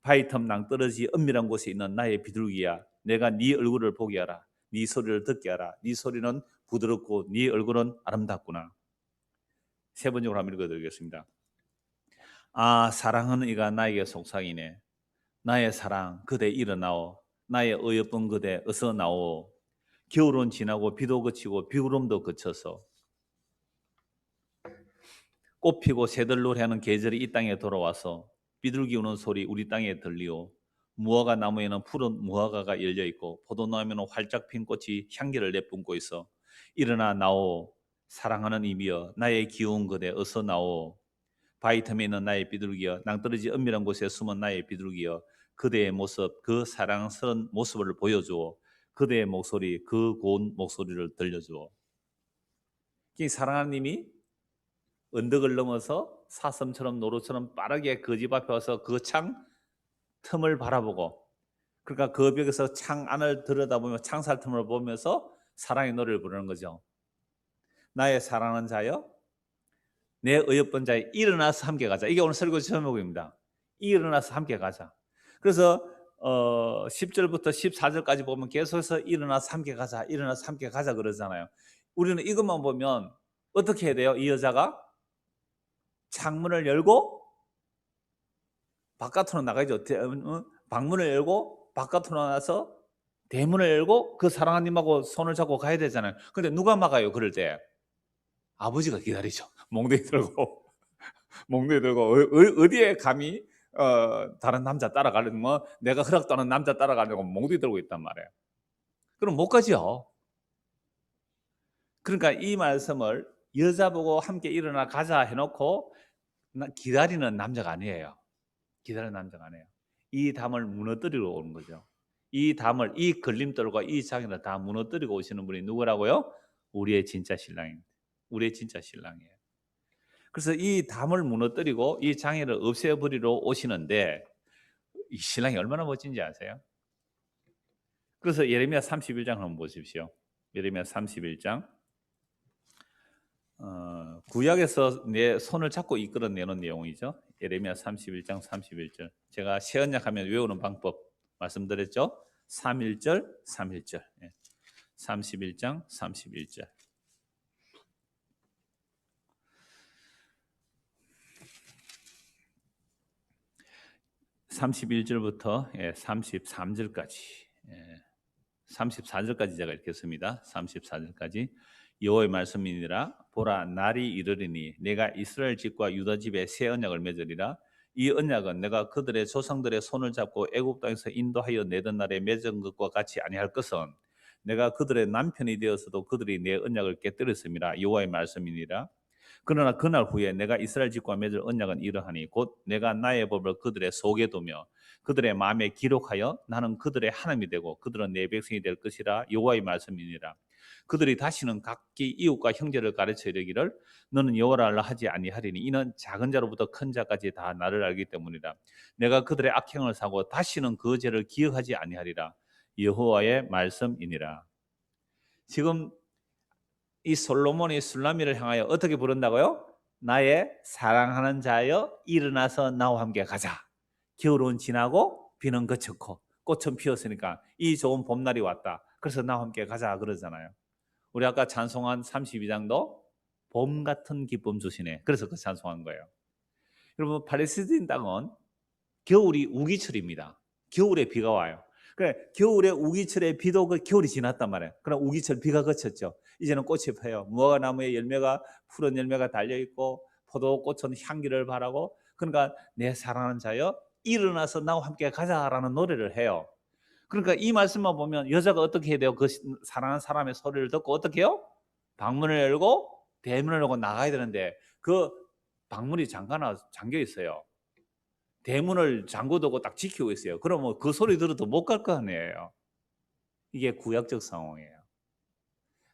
바위틈 낭떠러지 은밀한 곳에 있는 나의 비둘기야 내가 네 얼굴을 보게 하라. 네 소리를 듣게 하라. 네 소리는 부드럽고 네 얼굴은 아름답구나. 세 번역으로 한번 읽어드리겠습니다. 아, 사랑하는 이가 나에게 속삭이네. 나의 사랑 그대 일어나오. 나의 어여쁜 그대 어서 나오. 겨울은 지나고 비도 그치고 비구름도 그쳐서 꽃 피고 새들 노래하는 계절이 이 땅에 돌아와서 비둘기 우는 소리 우리 땅에 들리오. 무화과 나무에는 푸른 무화과가 열려 있고 포도나무에는 활짝 핀 꽃이 향기를 내뿜고 있어. 일어나 나오. 사랑하는 이미여 나의 귀여운 그대 어서 나오. 바위틈에 있는 나의 비둘기여 낭떠러지 은밀한 곳에 숨은 나의 비둘기여 그대의 모습 그 사랑스러운 모습을 보여주어 그대의 목소리 그 고운 목소리를 들려주어. 사랑하는 님이 언덕을 넘어서 사슴처럼 노루처럼 빠르게 그 집 앞에 와서 그 창 틈을 바라보고, 그러니까 그 벽에서 창 안을 들여다보며 창살 틈을 보면서 사랑의 노래를 부르는 거죠. 나의 사랑하는 자여 내 어여쁜 자에 일어나서 함께 가자. 이게 오늘 설교 제목입니다. 일어나서 함께 가자. 그래서 10절부터 14절까지 보면 계속해서 일어나서 함께 가자, 일어나서 함께 가자 그러잖아요. 우리는 이것만 보면 어떻게 해야 돼요? 이 여자가 창문을 열고 바깥으로 나가죠. 방문을 열고 바깥으로 나가서 대문을 열고 그 사랑하는 님하고 손을 잡고 가야 되잖아요. 근데 누가 막아요? 그럴 때 아버지가 기다리죠. 몽둥이 들고 몽둥이 들고 어디에 감히 다른 남자 따라가려고 뭐 내가 허락도 하는 남자 따라가려고 몽둥이 들고 있단 말이에요. 그럼 못 가죠. 그러니까 이 말씀을 여자 보고 함께 일어나 가자 해놓고 기다리는 남자가 아니에요. 기다리는 남자가 아니에요. 이 담을 무너뜨리러 오는 거죠. 이 담을, 이 걸림돌과 이 장애를 다 무너뜨리고 오시는 분이 누구라고요? 우리의 진짜 신랑입니다. 우리의 진짜 신랑이에요. 그래서 이 담을 무너뜨리고 이 장애를 없애버리러 오시는데 이 신랑이 얼마나 멋진지 아세요? 그래서 예레미야 31장 한번 보십시오. 예레미야 31장. 구약에서 내 손을 잡고 이끌어내는 내용이죠. 예레미야 31장 31절. 제가 새언약 하면 외우는 방법 말씀드렸죠. 3.1절, 3.1절. 31장 31절. 31절부터 33절까지 34절까지 제가 읽겠습니다. 34절까지 여호와의 말씀이니라. 보라, 날이 이르리니 내가 이스라엘 집과 유다 집에 새 언약을 맺으리라. 이 언약은 내가 그들의 조상들의 손을 잡고 애굽 땅에서 인도하여 내던 날에 맺은 것과 같이 아니할 것은 내가 그들의 남편이 되어서도 그들이 내 언약을 깨뜨렸음이라. 여호와의 말씀이니라. 그러나 그날 후에 내가 이스라엘 집과 맺을 언약은 이러하니 곧 내가 나의 법을 그들의 속에 두며 그들의 마음에 기록하여 나는 그들의 하나님이 되고 그들은 내 백성이 될 것이라. 여호와의 말씀이니라. 그들이 다시는 각기 이웃과 형제를 가르쳐 이르기를 너는 여호와를 알라 하지 아니하리니 이는 작은 자로부터 큰 자까지 다 나를 알기 때문이라. 내가 그들의 악행을 사고 다시는 그 죄를 기억하지 아니하리라. 여호와의 말씀이니라. 지금 이 솔로몬이 술라미를 향하여 어떻게 부른다고요? 나의 사랑하는 자여 일어나서 나와 함께 가자. 겨울은 지나고 비는 그쳤고 꽃은 피었으니까 이 좋은 봄날이 왔다. 그래서 나와 함께 가자 그러잖아요. 우리 아까 찬송한 32장도 봄 같은 기쁨 주시네. 그래서 그 찬송한 거예요. 여러분, 팔레스타인 땅은 겨울이 우기철입니다. 겨울에 비가 와요. 그래, 겨울에 우기철에 비도 그 겨울이 지났단 말이에요. 그럼 우기철 비가 그쳤죠. 이제는 꽃이 펴요. 무화과 나무에 열매가 푸른 열매가 달려 있고 포도꽃은 향기를 바라고, 그러니까 내 사랑하는 자여 일어나서 나와 함께 가자라는 노래를 해요. 그러니까 이 말씀만 보면 여자가 어떻게 해야 돼요? 그 사랑하는 사람의 소리를 듣고 어떻게 해요? 방문을 열고 대문을 열고 나가야 되는데 그 방문이 잠겨 있어요. 대문을 잠궈두고 딱 지키고 있어요. 그러면 그 소리 들어도 못 갈 거 아니에요. 이게 구약적 상황이에요.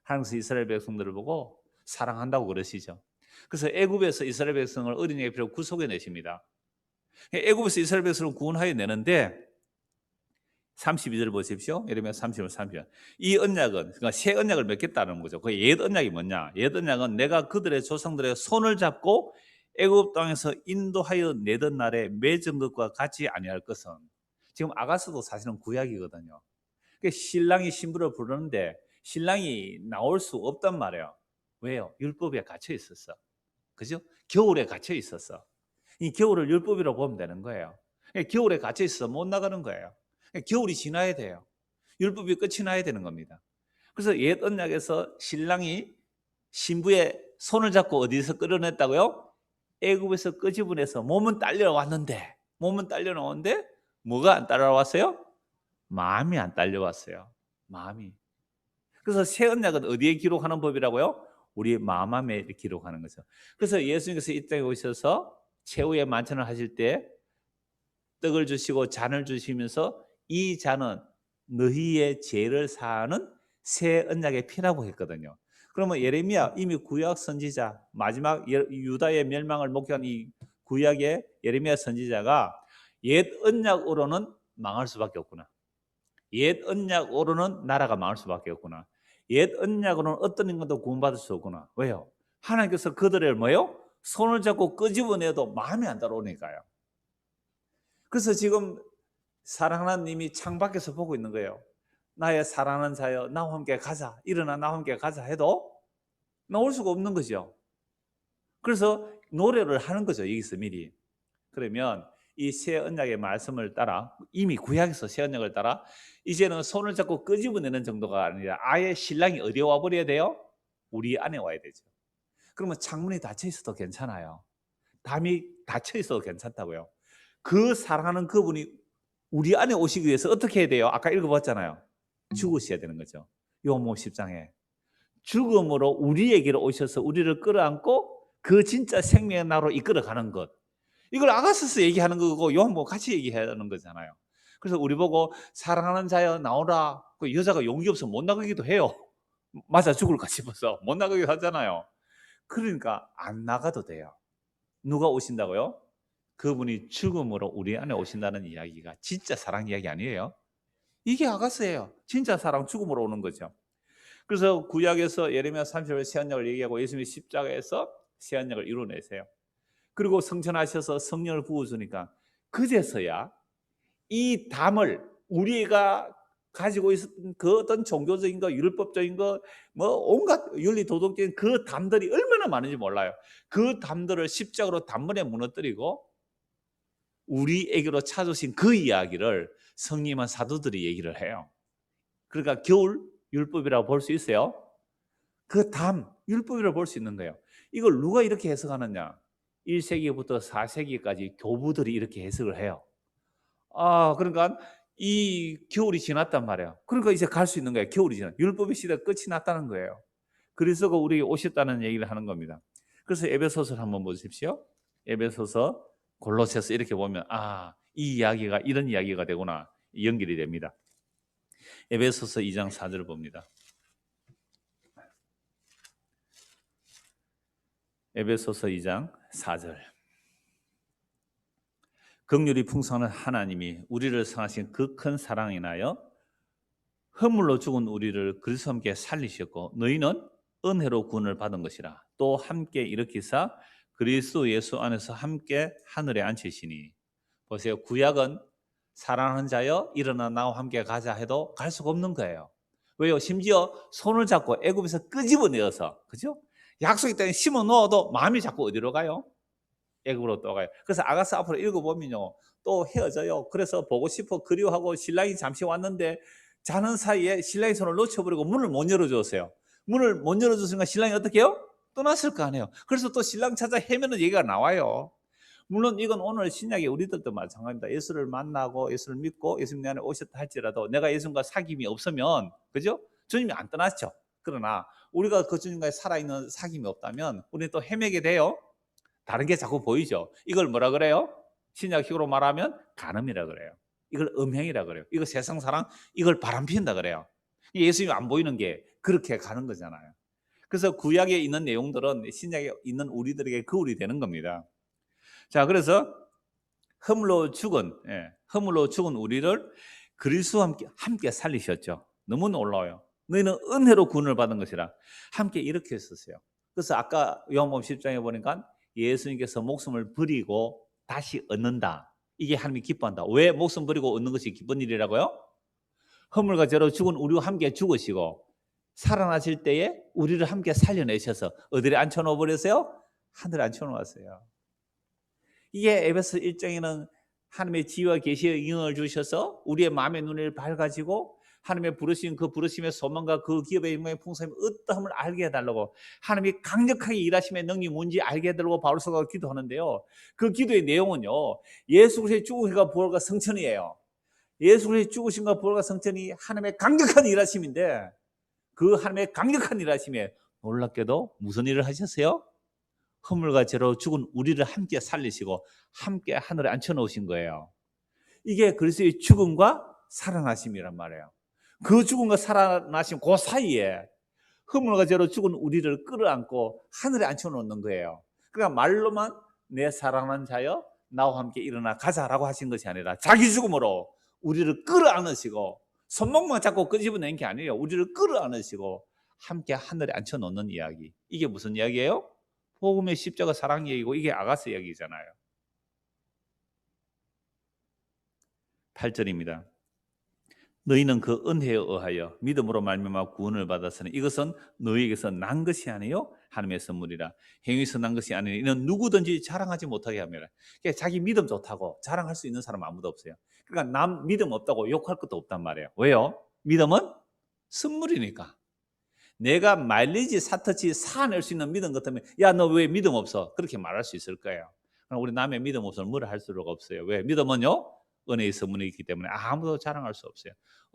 하나님께서 이스라엘 백성들을 보고 사랑한다고 그러시죠. 그래서 애굽에서 이스라엘 백성을 어린이의 피로 구속해 내십니다. 애굽에서 이스라엘 백성을 구원하여 내는데 32절 보십시오. 예레미야 30절 30절. 이 언약은 그러니까 새 언약을 맺겠다는 거죠. 그 옛 언약이 뭐냐? 옛 언약은 내가 그들의 조상들의 손을 잡고 애굽 땅에서 인도하여 내던 날에 맺은 것과 같이 아니할 것은. 지금 아가스도 사실은 구약이거든요. 그러니까 신랑이 신부를 부르는데 신랑이 나올 수 없단 말이에요. 왜요? 율법에 갇혀 있었어. 그죠? 겨울에 갇혀 있었어. 이 겨울을 율법이라고 보면 되는 거예요. 그러니까 겨울에 갇혀 있어서 못 나가는 거예요. 그러니까 겨울이 지나야 돼요. 율법이 끝이 나야 되는 겁니다. 그래서 옛 언약에서 신랑이 신부의 손을 잡고 어디서 끌어냈다고요? 애굽에서 끄집어내서 몸은 딸려왔는데 뭐가 안 따라왔어요? 마음이 안 딸려왔어요. 마음이. 그래서 새 언약은 어디에 기록하는 법이라고요? 우리 마음에 기록하는 거죠. 그래서 예수님께서 이 땅에 오셔서 최후의 만찬을 하실 때 떡을 주시고 잔을 주시면서 이 잔은 너희의 죄를 사하는 새 언약의 피라고 했거든요. 그러면 예레미야 이미 구약 선지자 마지막 유다의 멸망을 목격한 이 구약의 예레미야 선지자가 옛 언약으로는 망할 수밖에 없구나. 옛 언약으로는 나라가 망할 수밖에 없구나. 옛 언약으로는 어떤 인간도 구원받을 수 없구나. 왜요? 하나님께서 그들을 뭐요? 손을 잡고 끄집어내도 마음이 안 따라오니까요. 그래서 지금 사랑하는 님이 창밖에서 보고 있는 거예요. 나의 사랑하는 자여 나와 함께 가자. 일어나 나와 함께 가자 해도 나올 수가 없는 거죠. 그래서 노래를 하는 거죠. 여기서 미리. 그러면 이 새 언약의 말씀을 따라 이미 구약에서 새 언약을 따라 이제는 손을 잡고 끄집어내는 정도가 아니라 아예 신랑이 어디에 와버려야 돼요? 우리 안에 와야 되죠. 그러면 창문이 닫혀 있어도 괜찮아요. 담이 닫혀 있어도 괜찮다고요. 그 사랑하는 그분이 우리 안에 오시기 위해서 어떻게 해야 돼요? 아까 읽어봤잖아요. 죽으셔야 되는 거죠. 요한복음 10장에 죽음으로 우리에게로 오셔서 우리를 끌어안고 그 진짜 생명의 나로 이끌어가는 것. 이걸 아가서서 얘기하는 거고 요한복음 같이 얘기하는 거잖아요. 그래서 우리 보고 사랑하는 자여 나오라. 그 여자가 용기 없어서 못 나가기도 해요. 맞아 죽을까 싶어서 못 나가기도 하잖아요. 그러니까 안 나가도 돼요. 누가 오신다고요? 그분이 죽음으로 우리 안에 오신다는 이야기가 진짜 사랑 이야기 아니에요? 이게 아가서예요. 진짜 사랑 죽음으로 오는 거죠. 그래서 구약에서 예레미야 30절 새언약을 얘기하고 예수님이 십자가에서 새언약을 이루어내세요. 그리고 성천하셔서 성령을 부어주니까 그제서야 이 담을 우리가 가지고 있었던 그 어떤 종교적인 거, 율법적인 거, 뭐 온갖 윤리 도덕적인 그 담들이 얼마나 많은지 몰라요. 그 담들을 십자가로 단번에 무너뜨리고 우리에게로 찾으신 그 이야기를 성님한 사도들이 얘기를 해요. 그러니까 겨울 율법이라고 볼 수 있어요. 그 담 율법이라고 볼 수 있는 거예요. 이걸 누가 이렇게 해석하느냐? 1세기부터 4세기까지 교부들이 이렇게 해석을 해요. 그러니까 이 겨울이 지났단 말이에요. 그러니까 이제 갈 수 있는 거예요. 겨울이 지났. 율법의 시대가 끝이 났다는 거예요. 그리스도가 우리에게 오셨다는 얘기를 하는 겁니다. 그래서 에베소서를 한번 보십시오. 에베소서, 골로새서 이렇게 보면 이 이야기가 이런 이야기가 되구나 연결이 됩니다. 에베소서 2장 4절을 봅니다. 에베소서 2장 4절. 긍휼이 풍성한 하나님이 우리를 사하신 그 큰 사랑에 인하여 허물로 죽은 우리를 그리스도와 함께 살리셨고 너희는 은혜로 구원을 받은 것이라. 또 함께 일으키사 그리스도 예수 안에서 함께 하늘에 앉히시니. 보세요. 구약은 사랑하는 자여 일어나 나와 함께 가자 해도 갈 수가 없는 거예요. 왜요? 심지어 손을 잡고 애굽에서 끄집어내어서, 그죠? 약속이 있다니 심어 넣어도 마음이 자꾸 어디로 가요? 애굽으로 또 가요. 그래서 아가스 앞으로 읽어보면요, 또 헤어져요. 그래서 보고 싶어 그리워하고 신랑이 잠시 왔는데 자는 사이에 신랑이 손을 놓쳐버리고 문을 못 열어줬어요. 문을 못 열어줬으니까 신랑이 어떻게 해요? 떠났을 거 아니에요. 그래서 또 신랑 찾아 헤매는 얘기가 나와요. 물론 이건 오늘 신약의 우리들도 마찬가지입니다. 예수를 만나고 예수를 믿고 예수님 내 안에 오셨다 할지라도 내가 예수님과 사귐이 없으면, 그죠? 주님이 안 떠났죠. 그러나 우리가 그 주님과의 살아있는 사귐이 없다면 우리는 또 헤매게 돼요. 다른 게 자꾸 보이죠. 이걸 뭐라 그래요? 신약식으로 말하면 간음이라 그래요. 이걸 음행이라 그래요. 이거 세상 사랑, 이걸 바람핀다 그래요. 예수님이 안 보이는 게 그렇게 가는 거잖아요. 그래서 구약에 있는 내용들은 신약에 있는 우리들에게 거울이 되는 겁니다. 자, 그래서 허물로 죽은 우리를 그리스도와 함께 살리셨죠. 너무 놀라워요. 너희는 은혜로 구원을 받은 것이라. 함께 이렇게 했었어요. 그래서 아까 요한복음 10장에 보니까 예수님께서 목숨을 버리고 다시 얻는다. 이게 하나님이 기뻐한다. 왜 목숨 버리고 얻는 것이 기쁜 일이라고요? 허물과 죄로 죽은 우리와 함께 죽으시고 살아나실 때에 우리를 함께 살려내셔서 어디에 앉혀놓아 버렸어요? 하늘에 앉혀놓았어요. 이게 에베소 1장에는 하나님의 지혜와 계시의 영을 주셔서 우리의 마음의 눈을 밝아지고 하나님의 부르신 그 부르심의 소망과 그 기업의 영광의 풍성함이 어떠함을 알게 해달라고, 하나님이 강력하게 일하심의 능력이 뭔지 알게 해달라고 바울서가 기도하는데요. 그 기도의 내용은요, 예수 그리스도의 죽으심과 부활과 성천이에요. 예수 그리스도의 죽으심과 부활과 성천이 하나님의 강력한 일하심인데, 그 하나님의 강력한 일하심에 놀랍게도 무슨 일을 하셨어요? 허물과 죄로 죽은 우리를 함께 살리시고 함께 하늘에 앉혀놓으신 거예요. 이게 그리스도의 죽음과 살아나심이란 말이에요. 그 죽음과 살아나심 그 사이에 허물과 죄로 죽은 우리를 끌어안고 하늘에 앉혀놓는 거예요. 그러니까 말로만 내 사랑하는 자여 나와 함께 일어나 가자라고 하신 것이 아니라 자기 죽음으로 우리를 끌어안으시고 손목만 잡고 끄집어낸 게 아니에요. 우리를 끌어안으시고 함께 하늘에 앉혀놓는 이야기. 이게 무슨 이야기예요? 복음의 십자가 사랑 얘기고 이게 아가스 얘기잖아요. 8절입니다. 너희는 그 은혜에 의하여 믿음으로 말미암아 구원을 받았으니 이것은 너희에게서 난 것이 아니요 하나님의 선물이라. 행위에서 난 것이 아니니 이는 누구든지 자랑하지 못하게 합니다. 그러니까 자기 믿음 좋다고 자랑할 수 있는 사람 아무도 없어요. 그러니까 남 믿음 없다고 욕할 것도 없단 말이에요. 왜요? 믿음은 선물이니까. 내가 마일리지 사터치 사낼 수 있는 믿음 같으면 야, 너 왜 믿음 없어? 그렇게 말할 수 있을 거예요. 그럼 우리 남의 믿음 없으면 뭐라 할 수가 없어요. 왜? 믿음은요, 은혜의 선물이 있기 때문에 아무도 자랑할 수 없어요.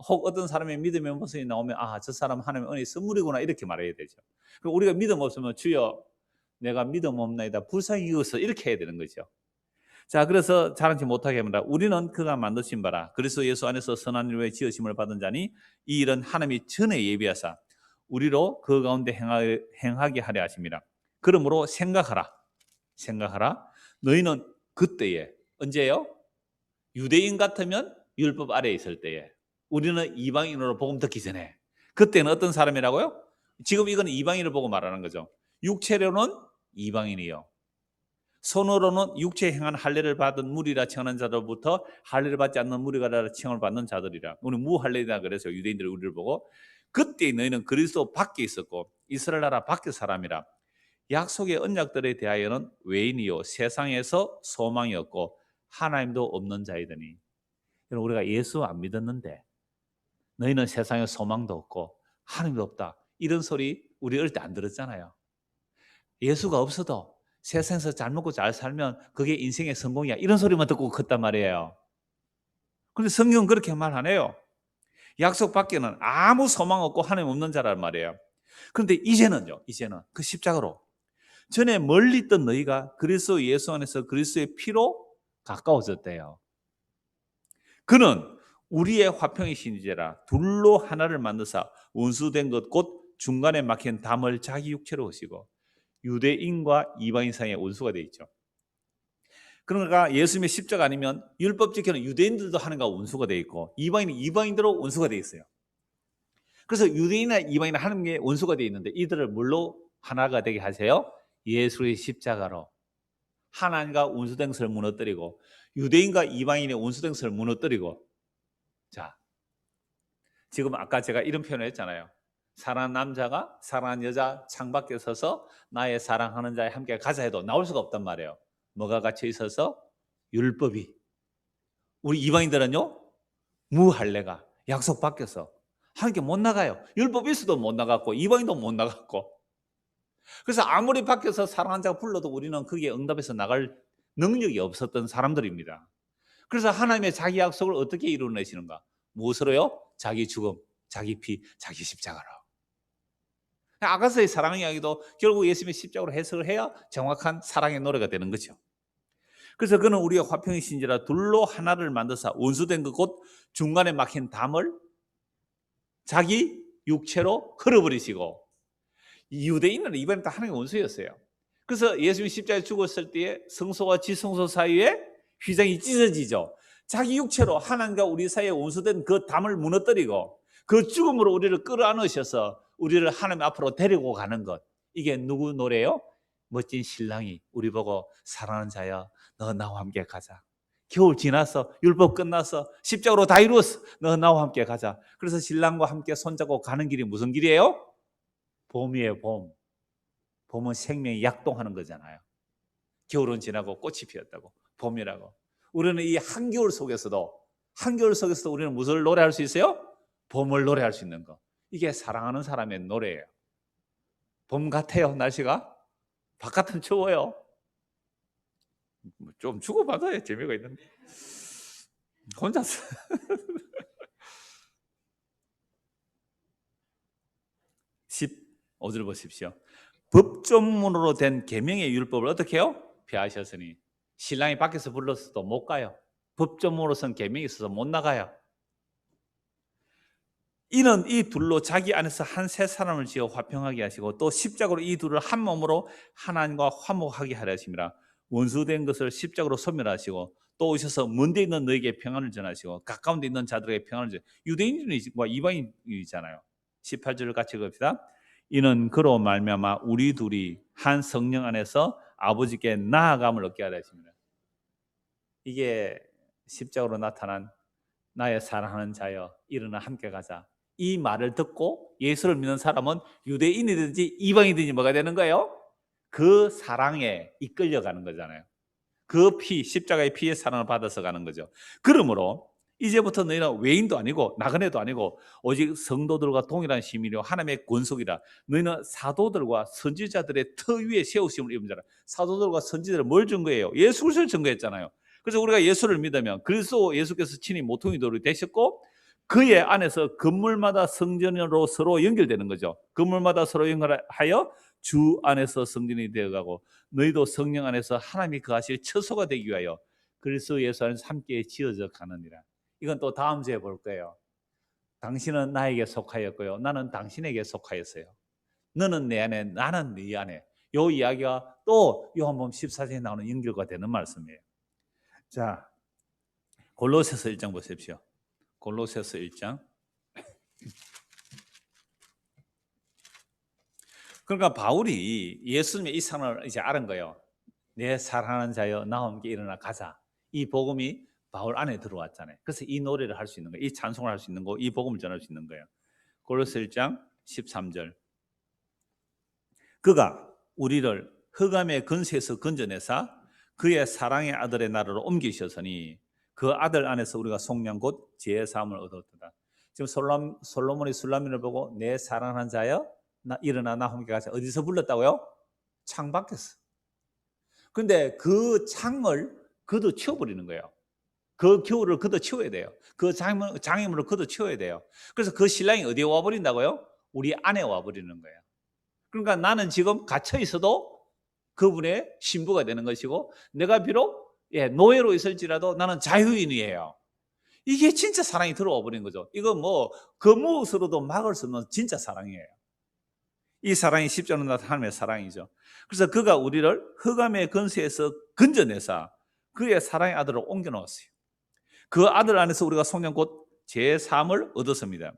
혹 어떤 사람의 믿음의 모습이 나오면 아, 저 사람 하나님의 은혜의 선물이구나 이렇게 말해야 되죠. 그럼 우리가 믿음 없으면 주여 내가 믿음 없나이다 불쌍히 여기서 이렇게 해야 되는 거죠. 자, 그래서 자랑치 못하게 합니다. 우리는 그가 만드신 바라 그리스도 예수 안에서 선한 일에 지으심을 받은 자니 이 일은 하나님이 전에 예비하사 우리로 그 가운데 행하게 하려 하십니다. 그러므로 생각하라. 너희는 그때에 언제요? 유대인 같으면 율법 아래에 있을 때에 우리는 이방인으로 복음 듣기 전에 그때는 어떤 사람이라고요? 지금 이건 이방인을 보고 말하는 거죠. 육체로는 이방인이요. 손으로는 육체에 행한 할례를 받은 무리라 칭하는 자들부터 할례를 받지 않는 무리가 칭을 받는 자들이라. 우리 무할례다 그래서 유대인들이 우리를 보고 그때 너희는 그리스도 밖에 있었고 이스라엘 나라 밖의 사람이라. 약속의 언약들에 대하여는 외인이요 세상에서 소망이 없고 하나님도 없는 자이더니. 우리가 예수 안 믿었는데 너희는 세상에 소망도 없고 하나님도 없다. 이런 소리 우리 어릴 때 안 들었잖아요. 예수가 없어도 세상에서 잘 먹고 잘 살면 그게 인생의 성공이야. 이런 소리만 듣고 컸단 말이에요. 그런데 성경은 그렇게 말 안 해요. 약속 밖에는 아무 소망 없고 하나님 없는 자란 말이에요. 그런데 이제는 그 십자가로 전에 멀리 있던 너희가 그리스도 예수 안에서 그리스도의 피로 가까워졌대요. 그는 우리의 화평이신 이제라 둘로 하나를 만드사 원수된 것 곧 중간에 막힌 담을 자기 육체로 오시고 유대인과 이방인 사이에 원수가 되어 있죠. 그러니까 예수님의 십자가 아니면 율법 지키는 유대인들도 하나님과 원수가 되어 있고 이방인들도 원수가 되어 있어요. 그래서 유대인이나 이방인은 하나님께 원수가 되어 있는데 이들을 뭘로 하나가 되게 하세요? 예수의 십자가로 하나님과 원수된 것을 무너뜨리고 유대인과 이방인의 원수된 것을 무너뜨리고. 자, 지금 아까 제가 이런 표현을 했잖아요. 사랑하는 남자가 사랑하는 여자 창밖에 서서 나의 사랑하는 자에 함께 가자 해도 나올 수가 없단 말이에요. 뭐가 갇혀 있어서? 율법이. 우리 이방인들은요, 무할례가 약속 밖에서 하나님께 못 나가요. 율법 있어도 못 나갔고 이방인도 못 나갔고. 그래서 아무리 밖에서 사랑하는 자가 불러도 우리는 거기에 응답해서 나갈 능력이 없었던 사람들입니다. 그래서 하나님의 자기 약속을 어떻게 이루어내시는가? 무엇으로요? 자기 죽음, 자기 피, 자기 십자가로. 아가서의 사랑 이야기도 결국 예수님의 십자가로 해석을 해야 정확한 사랑의 노래가 되는 거죠. 그래서 그는 우리가 화평이신지라 둘로 하나를 만드사 원수된 그 곧 중간에 막힌 담을 자기 육체로 흘어버리시고. 유대인은 이번에 다 하나님의 원수였어요. 그래서 예수님이 십자가에 죽었을 때에 성소와 지성소 사이에 휘장이 찢어지죠. 자기 육체로 하나님과 우리 사이에 원수된 그 담을 무너뜨리고 그 죽음으로 우리를 끌어안으셔서 우리를 하나님 앞으로 데리고 가는 것. 이게 누구 노래요? 멋진 신랑이 우리 보고 사랑하는 자야 너 나와 함께 가자. 겨울 지났어. 율법 끝났어. 십자가로 다 이루었어. 너 나와 함께 가자. 그래서 신랑과 함께 손잡고 가는 길이 무슨 길이에요? 봄이에요. 봄. 봄은 생명이 약동하는 거잖아요. 겨울은 지나고 꽃이 피었다고. 봄이라고. 우리는 이 한겨울 속에서도 우리는 무엇을 노래할 수 있어요? 봄을 노래할 수 있는 거. 이게 사랑하는 사람의 노래예요. 봄 같아요. 날씨가. 바깥은 추워요. 좀 주고받아야 재미가 있는데 혼자서. 15절 보십시오. 법조문으로 된 계명의 율법을 어떻게 해요? 폐하셨으니 신랑이 밖에서 불렀어도 못 가요. 법조문으로 쓴 계명이 있어서 못 나가요. 이는 이 둘로 자기 안에서 한 새 사람을 지어 화평하게 하시고 또 십자가로 이 둘을 한 몸으로 하나님과 화목하게 하려 하심이라. 원수된 것을 십자가로 소멸하시고 또 오셔서 먼데 있는 너에게 평안을 전하시고 가까운 데 있는 자들에게 평안을 전하시고. 유대인과 이방인이잖아요. 18절을 같이 읽읍시다. 이는 그로 말미암아 우리 둘이 한 성령 안에서 아버지께 나아감을 얻게 하려 하십니다. 이게 십자가로 나타난 나의 사랑하는 자여 일어나 함께 가자. 이 말을 듣고 예수를 믿는 사람은 유대인이든지 이방이든지 뭐가 되는 거예요? 그 사랑에 이끌려 가는 거잖아요. 그 피, 십자가의 피의 사랑을 받아서 가는 거죠. 그러므로 이제부터 너희는 외인도 아니고 나그네도 아니고 오직 성도들과 동일한 시민이요 하나님의 권속이라. 너희는 사도들과 선지자들의 터 위에 세우심을 입은 자라. 사도들과 선지자들 뭘 증거해요? 예수 그리스도를 증거했잖아요. 그래서 우리가 예수를 믿으면 그리스도 예수께서 친히 모퉁이 돌이 되셨고 그의 안에서 건물마다 성전으로 서로 연결되는 거죠. 건물마다 서로 연결하여 주 안에서 성전이 되어가고 너희도 성령 안에서 하나님이 거하실 처소가 되기 위하여 그리스도 예수 안에서 함께 지어져 가느니라. 이건 또 다음 주에 볼 거예요. 당신은 나에게 속하였고요. 나는 당신에게 속하였어요. 너는 내 안에, 나는 네 안에. 이 이야기가 또 요한복음 14장에 나오는 연결과 되는 말씀이에요. 자, 골로새서 1장 보십시오. 골로새서 1장. 그러니까 바울이 예수님의 이 상을 이제 알은 거예요. 내 사랑하는 자여 나와 함께 일어나 가자. 이 복음이 바울 안에 들어왔잖아요. 그래서 이 노래를 할 수 있는 거예요. 이 찬송을 할 수 있는 거, 이 복음을 전할 수 있는 거예요. 골로새 1장 13절. 그가 우리를 흑암의 근세에서 건져내사 그의 사랑의 아들의 나라로 옮기셨으니 그 아들 안에서 우리가 속량 곧 제사함을 얻었다. 지금 솔로몬이 술라민을 보고 내 사랑하는 자여 일어나 나 함께 가자. 어디서 불렀다고요? 창 밖에서. 근데 그 창을 그도 치워버리는 거예요. 그 겨울을 그도 치워야 돼요. 그 장애물을 그도 치워야 돼요. 그래서 그 신랑이 어디에 와버린다고요? 우리 안에 와버리는 거예요. 그러니까 나는 지금 갇혀 있어도 그분의 신부가 되는 것이고 내가 비록 노예로 있을지라도 나는 자유인이에요. 이게 진짜 사랑이 들어와 버린 거죠. 이거 뭐 그 무엇으로도 막을 수 없는 진짜 사랑이에요. 이 사랑이 십자가로 나타난 하나님의 사랑이죠. 그래서 그가 우리를 흑암의 근세에서 건져내사 그의 사랑의 아들을 옮겨놓았어요. 그 아들 안에서 우리가 속량 곧 제3을 얻었습니다.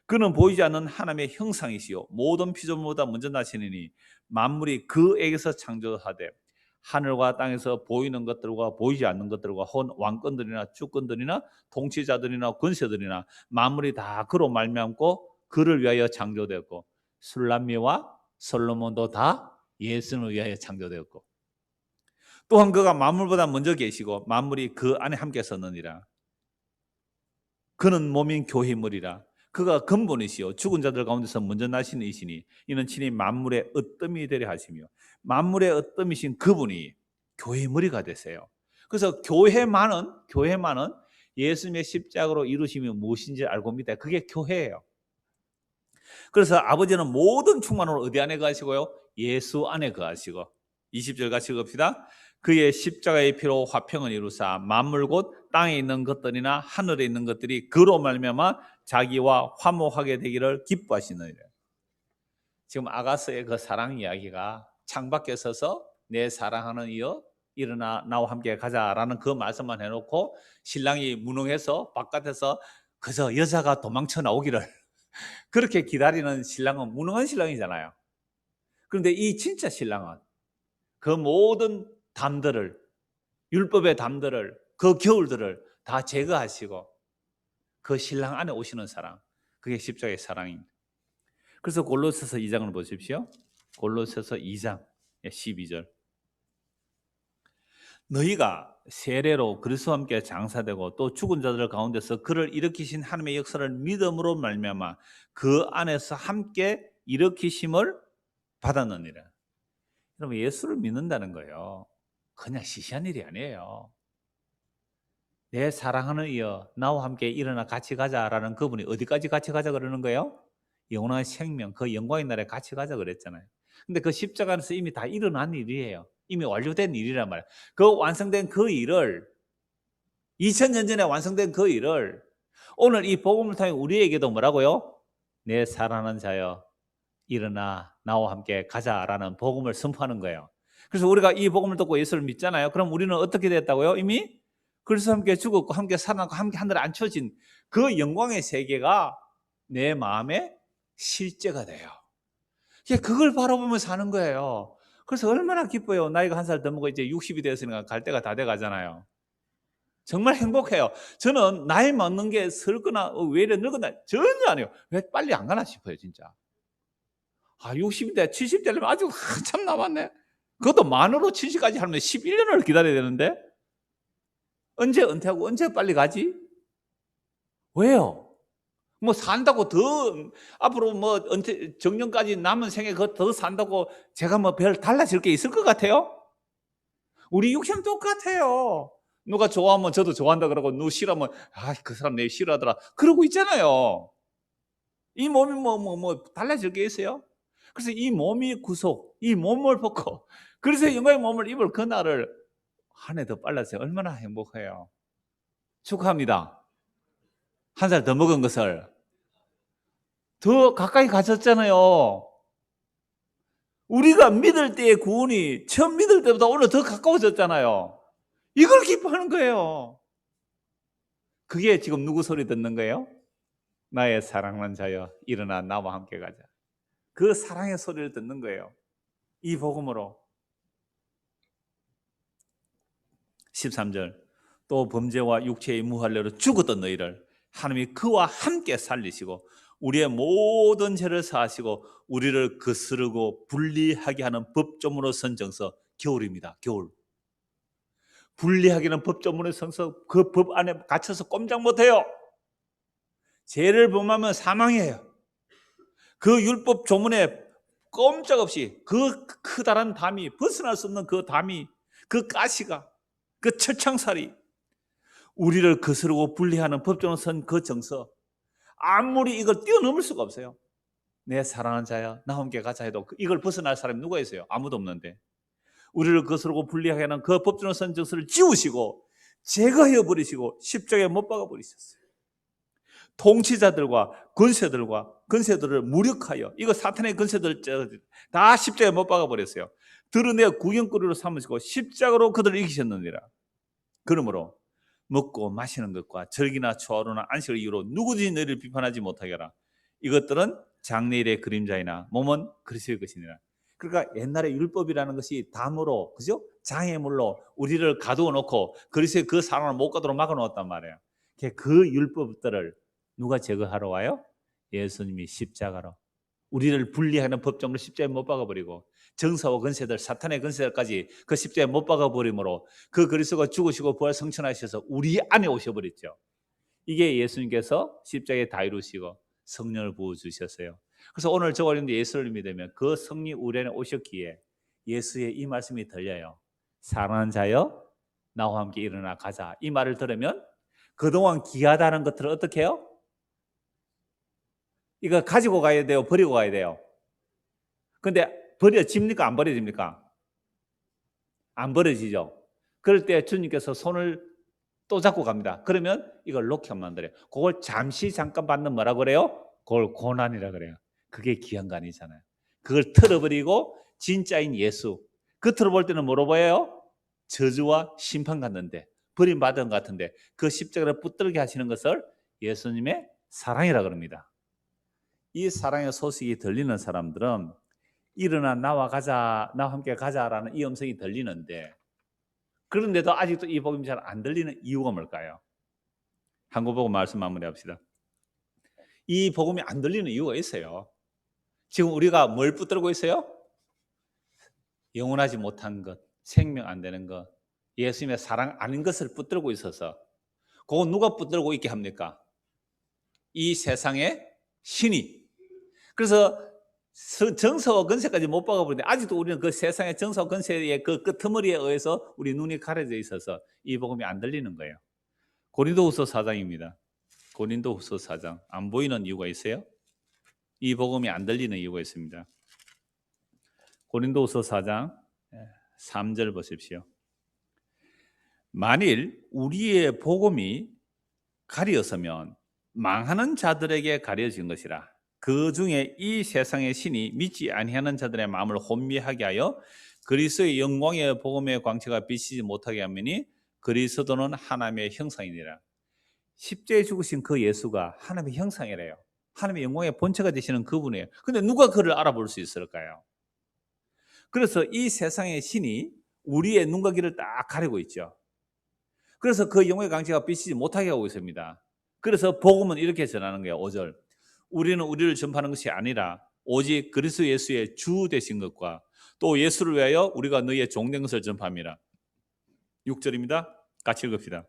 그는 보이지 않는 하나님의 형상이시요 모든 피조물보다 먼저 나시느니 만물이 그에게서 창조하되 하늘과 땅에서 보이는 것들과 보이지 않는 것들과 혹은 왕권들이나 주권들이나 통치자들이나 권세들이나 만물이 다 그로 말미암고 그를 위하여 창조되었고 술람미와 솔로몬도 다 예수를 위하여 창조되었고 또한 그가 만물보다 먼저 계시고 만물이 그 안에 함께 섰느니라. 그는 몸인 교회물이라. 그가 근본이시요 죽은 자들 가운데서 먼저 나시는 이시니 이는 친히 만물의 으뜸이 되려 하시며 만물의 으뜸이신 그분이 교회의 머리가 되세요. 그래서 교회만은 예수님의 십자가로 이루심이 무엇인지 알고 믿다. 그게 교회예요. 그래서 아버지는 모든 충만으로 어디 안에 거하시고요? 예수 안에 거하시고 20절 같이 읽읍시다. 그의 십자가의 피로 화평을 이루사 만물 곧 땅에 있는 것들이나 하늘에 있는 것들이 그로 말미암아 자기와 화목하게 되기를 기뻐하시느니라. 지금 아가서의 그 사랑 이야기가 창밖에 서서 내 사랑하는 이여 일어나 나와 함께 가자라는 그 말씀만 해놓고 신랑이 무능해서 바깥에서 그저 여자가 도망쳐 나오기를 그렇게 기다리는 신랑은 무능한 신랑이잖아요. 그런데 이 진짜 신랑은 그 모든 담들을 율법의 담들을 그 겨울들을 다 제거하시고 그 신랑 안에 오시는 사랑, 그게 십자가의 사랑입니다. 그래서 골로새서 2장을 보십시오. 골로새서 2장 12절. 너희가 세례로 그리스도와 함께 장사되고 또 죽은 자들 가운데서 그를 일으키신 하나님의 역사를 믿음으로 말미암아 그 안에서 함께 일으키심을 받았느니라. 여러분 예수를 믿는다는 거예요. 그냥 시시한 일이 아니에요. 내 사랑하는 이여 나와 함께 일어나 같이 가자라는 그분이 어디까지 같이 가자 그러는 거예요? 영원한 생명 그 영광의 나라에 같이 가자 그랬잖아요. 근데 그 십자가 안에서 이미 다 일어난 일이에요. 이미 완료된 일이란 말이에요. 그 완성된 그 일을 2000년 전에 완성된 그 일을 오늘 이 복음을 통해 우리에게도 뭐라고요? 내 사랑하는 자여 일어나 나와 함께 가자라는 복음을 선포하는 거예요. 그래서 우리가 이 복음을 듣고 예수를 믿잖아요. 그럼 우리는 어떻게 됐다고요? 이미 그리스도와 함께 죽었고 함께 살아나고 함께 하늘에 앉혀진 그 영광의 세계가 내 마음에 실제가 돼요. 그걸 바라보며 사는 거예요. 그래서 얼마나 기뻐요. 나이가 한 살 더 먹고 이제 60이 되었으니까 갈 때가 다 돼 가잖아요. 정말 행복해요. 저는 나이 먹는 게 슬거나 왜 이래 늙었나 전혀 아니에요. 왜 빨리 안 가나 싶어요, 진짜. 60대, 70대라면 아직 한참 남았네. 그것도 만으로 70까지 하면 11년을 기다려야 되는데 언제 은퇴하고 언제 빨리 가지? 왜요? 뭐 산다고 더 앞으로 뭐 은퇴 정년까지 남은 생에 더 산다고 제가 뭐 별 달라질 게 있을 것 같아요? 우리 육체는 똑같아요. 누가 좋아하면 저도 좋아한다 그러고 누구 싫어하면 그 사람 내 싫어하더라 그러고 있잖아요. 이 몸이 달라질 게 있어요? 그래서 이 몸이 구속, 이 몸을 벗고 그래서 영광의 몸을 입을 그날을 한 해 더 빨랐어요. 얼마나 행복해요. 축하합니다. 한 살 더 먹은 것을 더 가까이 가졌잖아요. 우리가 믿을 때의 구원이 처음 믿을 때보다 오늘 더 가까워졌잖아요. 이걸 기뻐하는 거예요. 그게 지금 누구 소리 듣는 거예요? 나의 사랑하는 자여 일어나 나와 함께 가자. 그 사랑의 소리를 듣는 거예요. 이 복음으로. 13절 또 범죄와 육체의 무할례로 죽었던 너희를 하나님이 그와 함께 살리시고 우리의 모든 죄를 사하시고 우리를 거스르고 분리하게 하는 법조문으로 선 정서. 겨울입니다. 겨울. 분리하게 하는 법조문으로 선서 그 법 안에 갇혀서 꼼짝 못해요. 죄를 범하면 사망이에요. 그 율법 조문에 꼼짝없이 그 크다란 담이, 벗어날 수 없는 그 담이, 그 가시가, 그 철창살이 우리를 거스르고 분리하는 법조문으로 선 그 정서, 아무리 이걸 뛰어넘을 수가 없어요. 내 사랑하는 자야 나와 함께 가자 해도 이걸 벗어날 사람이 누가 있어요? 아무도 없는데 우리를 거스르고 분리하게 하는 그 법조문으로 선 정서를 지우시고 제거해 버리시고 십자가에 못 박아 버리셨어요. 통치자들과 권세들을 무력하여, 이거 사탄의 권세들 다 십자가에 못 박아 버렸어요. 드러내 구경거리로 삼으시고 십자가로 그들을 이기셨느니라. 그러므로 먹고 마시는 것과 절기나 초하루나 안식을 이유로 누구든지 너희를 비판하지 못하게 하라. 이것들은 장래일의 그림자이나 몸은 그리스도의 것이니라. 그러니까 옛날에 율법이라는 것이 담으로, 그죠? 장애물로 우리를 가두어 놓고 그리스도의 그 사랑을 못 가도록 막아 놓았단 말이에요. 그 율법들을 누가 제거하러 와요? 예수님이 십자가로 우리를 분리하는 법정을 십자가에 못 박아버리고 정사와 권세들, 사탄의 권세들까지 그 십자가에 못 박아버림으로 그 그리스도가 죽으시고 부활 성천하셔서 우리 안에 오셔버렸죠. 이게 예수님께서 십자가에 다 이루시고 성령을 부어주셨어요. 그래서 오늘 저와 여러분들 예수를 믿으면 그 성령 우리 안에 오셨기에 예수의 이 말씀이 들려요. 사랑하는 자여 나와 함께 일어나 가자. 이 말을 들으면 그동안 귀하다는 것들을 어떻게 해요? 이거 가지고 가야 돼요? 버리고 가야 돼요? 근데 버려집니까? 안 버려집니까? 안 버려지죠. 그럴 때 주님께서 손을 또 잡고 갑니다. 그러면 이걸 놓게 하면 안 돼요. 그걸 잠깐 받는 뭐라 그래요? 그걸 고난이라 그래요. 그게 귀한 거 아니잖아요. 그걸 틀어버리고 진짜인 예수, 겉으로 볼 때는 뭐로 보여요? 저주와 심판 같는데, 버림받은 것 같은데 그 십자가를 붙들게 하시는 것을 예수님의 사랑이라 그럽니다. 이 사랑의 소식이 들리는 사람들은 일어나 나와 가자, 나와 함께 가자라는 이 음성이 들리는데, 그런데도 아직도 이 복음이 잘 안 들리는 이유가 뭘까요? 한국 복음 말씀 마무리합시다. 이 복음이 안 들리는 이유가 있어요. 지금 우리가 뭘 붙들고 있어요? 영원하지 못한 것, 생명 안 되는 것, 예수님의 사랑 아닌 것을 붙들고 있어서. 그거 누가 붙들고 있게 합니까? 이 세상의 신이. 그래서 정서와 권세까지 못 박아버리는데 아직도 우리는 그 세상의 정서와 권세의 그 끄트머리에 의해서 우리 눈이 가려져 있어서 이 복음이 안 들리는 거예요. 고린도후서 4장입니다. 고린도후서 4장. 안 보이는 이유가 있어요? 이 복음이 안 들리는 이유가 있습니다. 고린도후서 4장 3절 보십시오. 만일 우리의 복음이 가리었으면 망하는 자들에게 가려진 것이라. 그 중에 이 세상의 신이 믿지 아니하는 자들의 마음을 혼미하게 하여 그리스도의 영광의 복음의 광채가 비치지 못하게 하매니 그리스도는 하나님의 형상이니라. 십자가에 죽으신 그 예수가 하나님의 형상이래요. 하나님의 영광의 본체가 되시는 그분이에요. 근데 누가 그를 알아볼 수 있을까요? 그래서 이 세상의 신이 우리의 눈과 귀를 딱 가리고 있죠. 그래서 그 영광의 광채가 비치지 못하게 하고 있습니다. 그래서 복음은 이렇게 전하는 거예요. 5절. 우리는 우리를 전파하는 것이 아니라 오직 그리스도 예수의 주 되신 것과 또 예수를 위하여 우리가 너희의 종된 것을 전파합니다. 6절입니다. 같이 읽읍시다.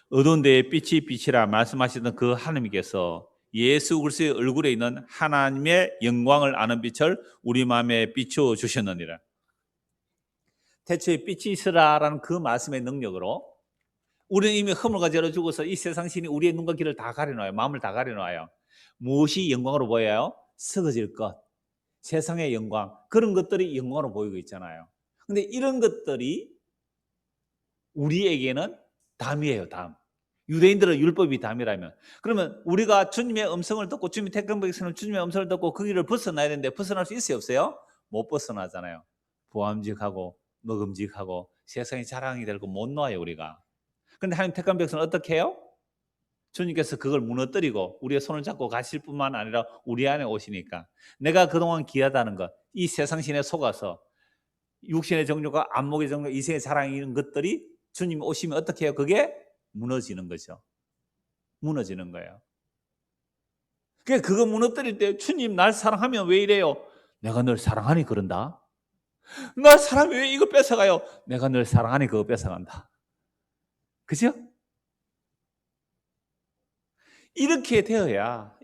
어두운 데에 빛이 빛이라 말씀하시던 그 하나님께서 예수 그리스도의 얼굴에 있는 하나님의 영광을 아는 빛을 우리 마음에 비추어 주셨느니라. 태초에 빛이 있으라라는 그 말씀의 능력으로 우리는 이미 허물과 죄로 죽어서 이 세상 신이 우리의 눈과 귀를 다 가려놔요. 마음을 다 가려놔요. 무엇이 영광으로 보여요? 썩어질 것, 세상의 영광, 그런 것들이 영광으로 보이고 있잖아요. 근데 이런 것들이 우리에게는 담이에요, 담. 유대인들은 율법이 담이라면, 그러면 우리가 주님의 음성을 듣고 주님의 택감백성은 주님의 음성을 듣고 그 길을 벗어나야 되는데 벗어날 수 있어요, 없어요? 못 벗어나잖아요. 보암직하고 먹음직하고 세상의 자랑이 되고 못 놓아요, 우리가. 그런데 하나님 택한 백성은 어떻게 해요? 주님께서 그걸 무너뜨리고 우리의 손을 잡고 가실 뿐만 아니라 우리 안에 오시니까 내가 그동안 귀하다는 것, 이 세상 신에 속아서 육신의 정욕과 안목의 정욕, 이생의 자랑 이런 것들이 주님 오시면 어떻게 해요? 그게 무너지는 거죠. 무너지는 거예요. 그러니까 그거 무너뜨릴 때 주님 날 사랑하면 왜 이래요? 내가 널 사랑하니 그런다. 날 사랑하면 왜 이거 뺏어가요? 내가 널 사랑하니 그거 뺏어간다. 그죠? 이렇게 돼야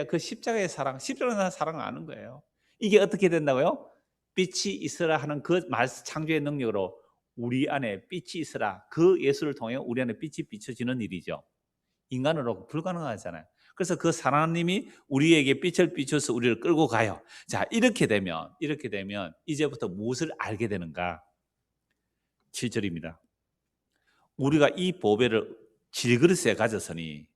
그 십자가의 사랑, 십자가의 사랑을 아는 거예요. 이게 어떻게 된다고요? 빛이 있으라 하는 그 창조의 능력으로 우리 안에 빛이 있으라, 그 예수를 통해 우리 안에 빛이 비춰지는 일이죠. 인간으로 불가능하잖아요. 그래서 그 하나님이 우리에게 빛을 비춰서 우리를 끌고 가요. 자, 이렇게 되면 이제부터 무엇을 알게 되는가? 7절입니다. 우리가 이 보배를 질그릇에 가졌으니,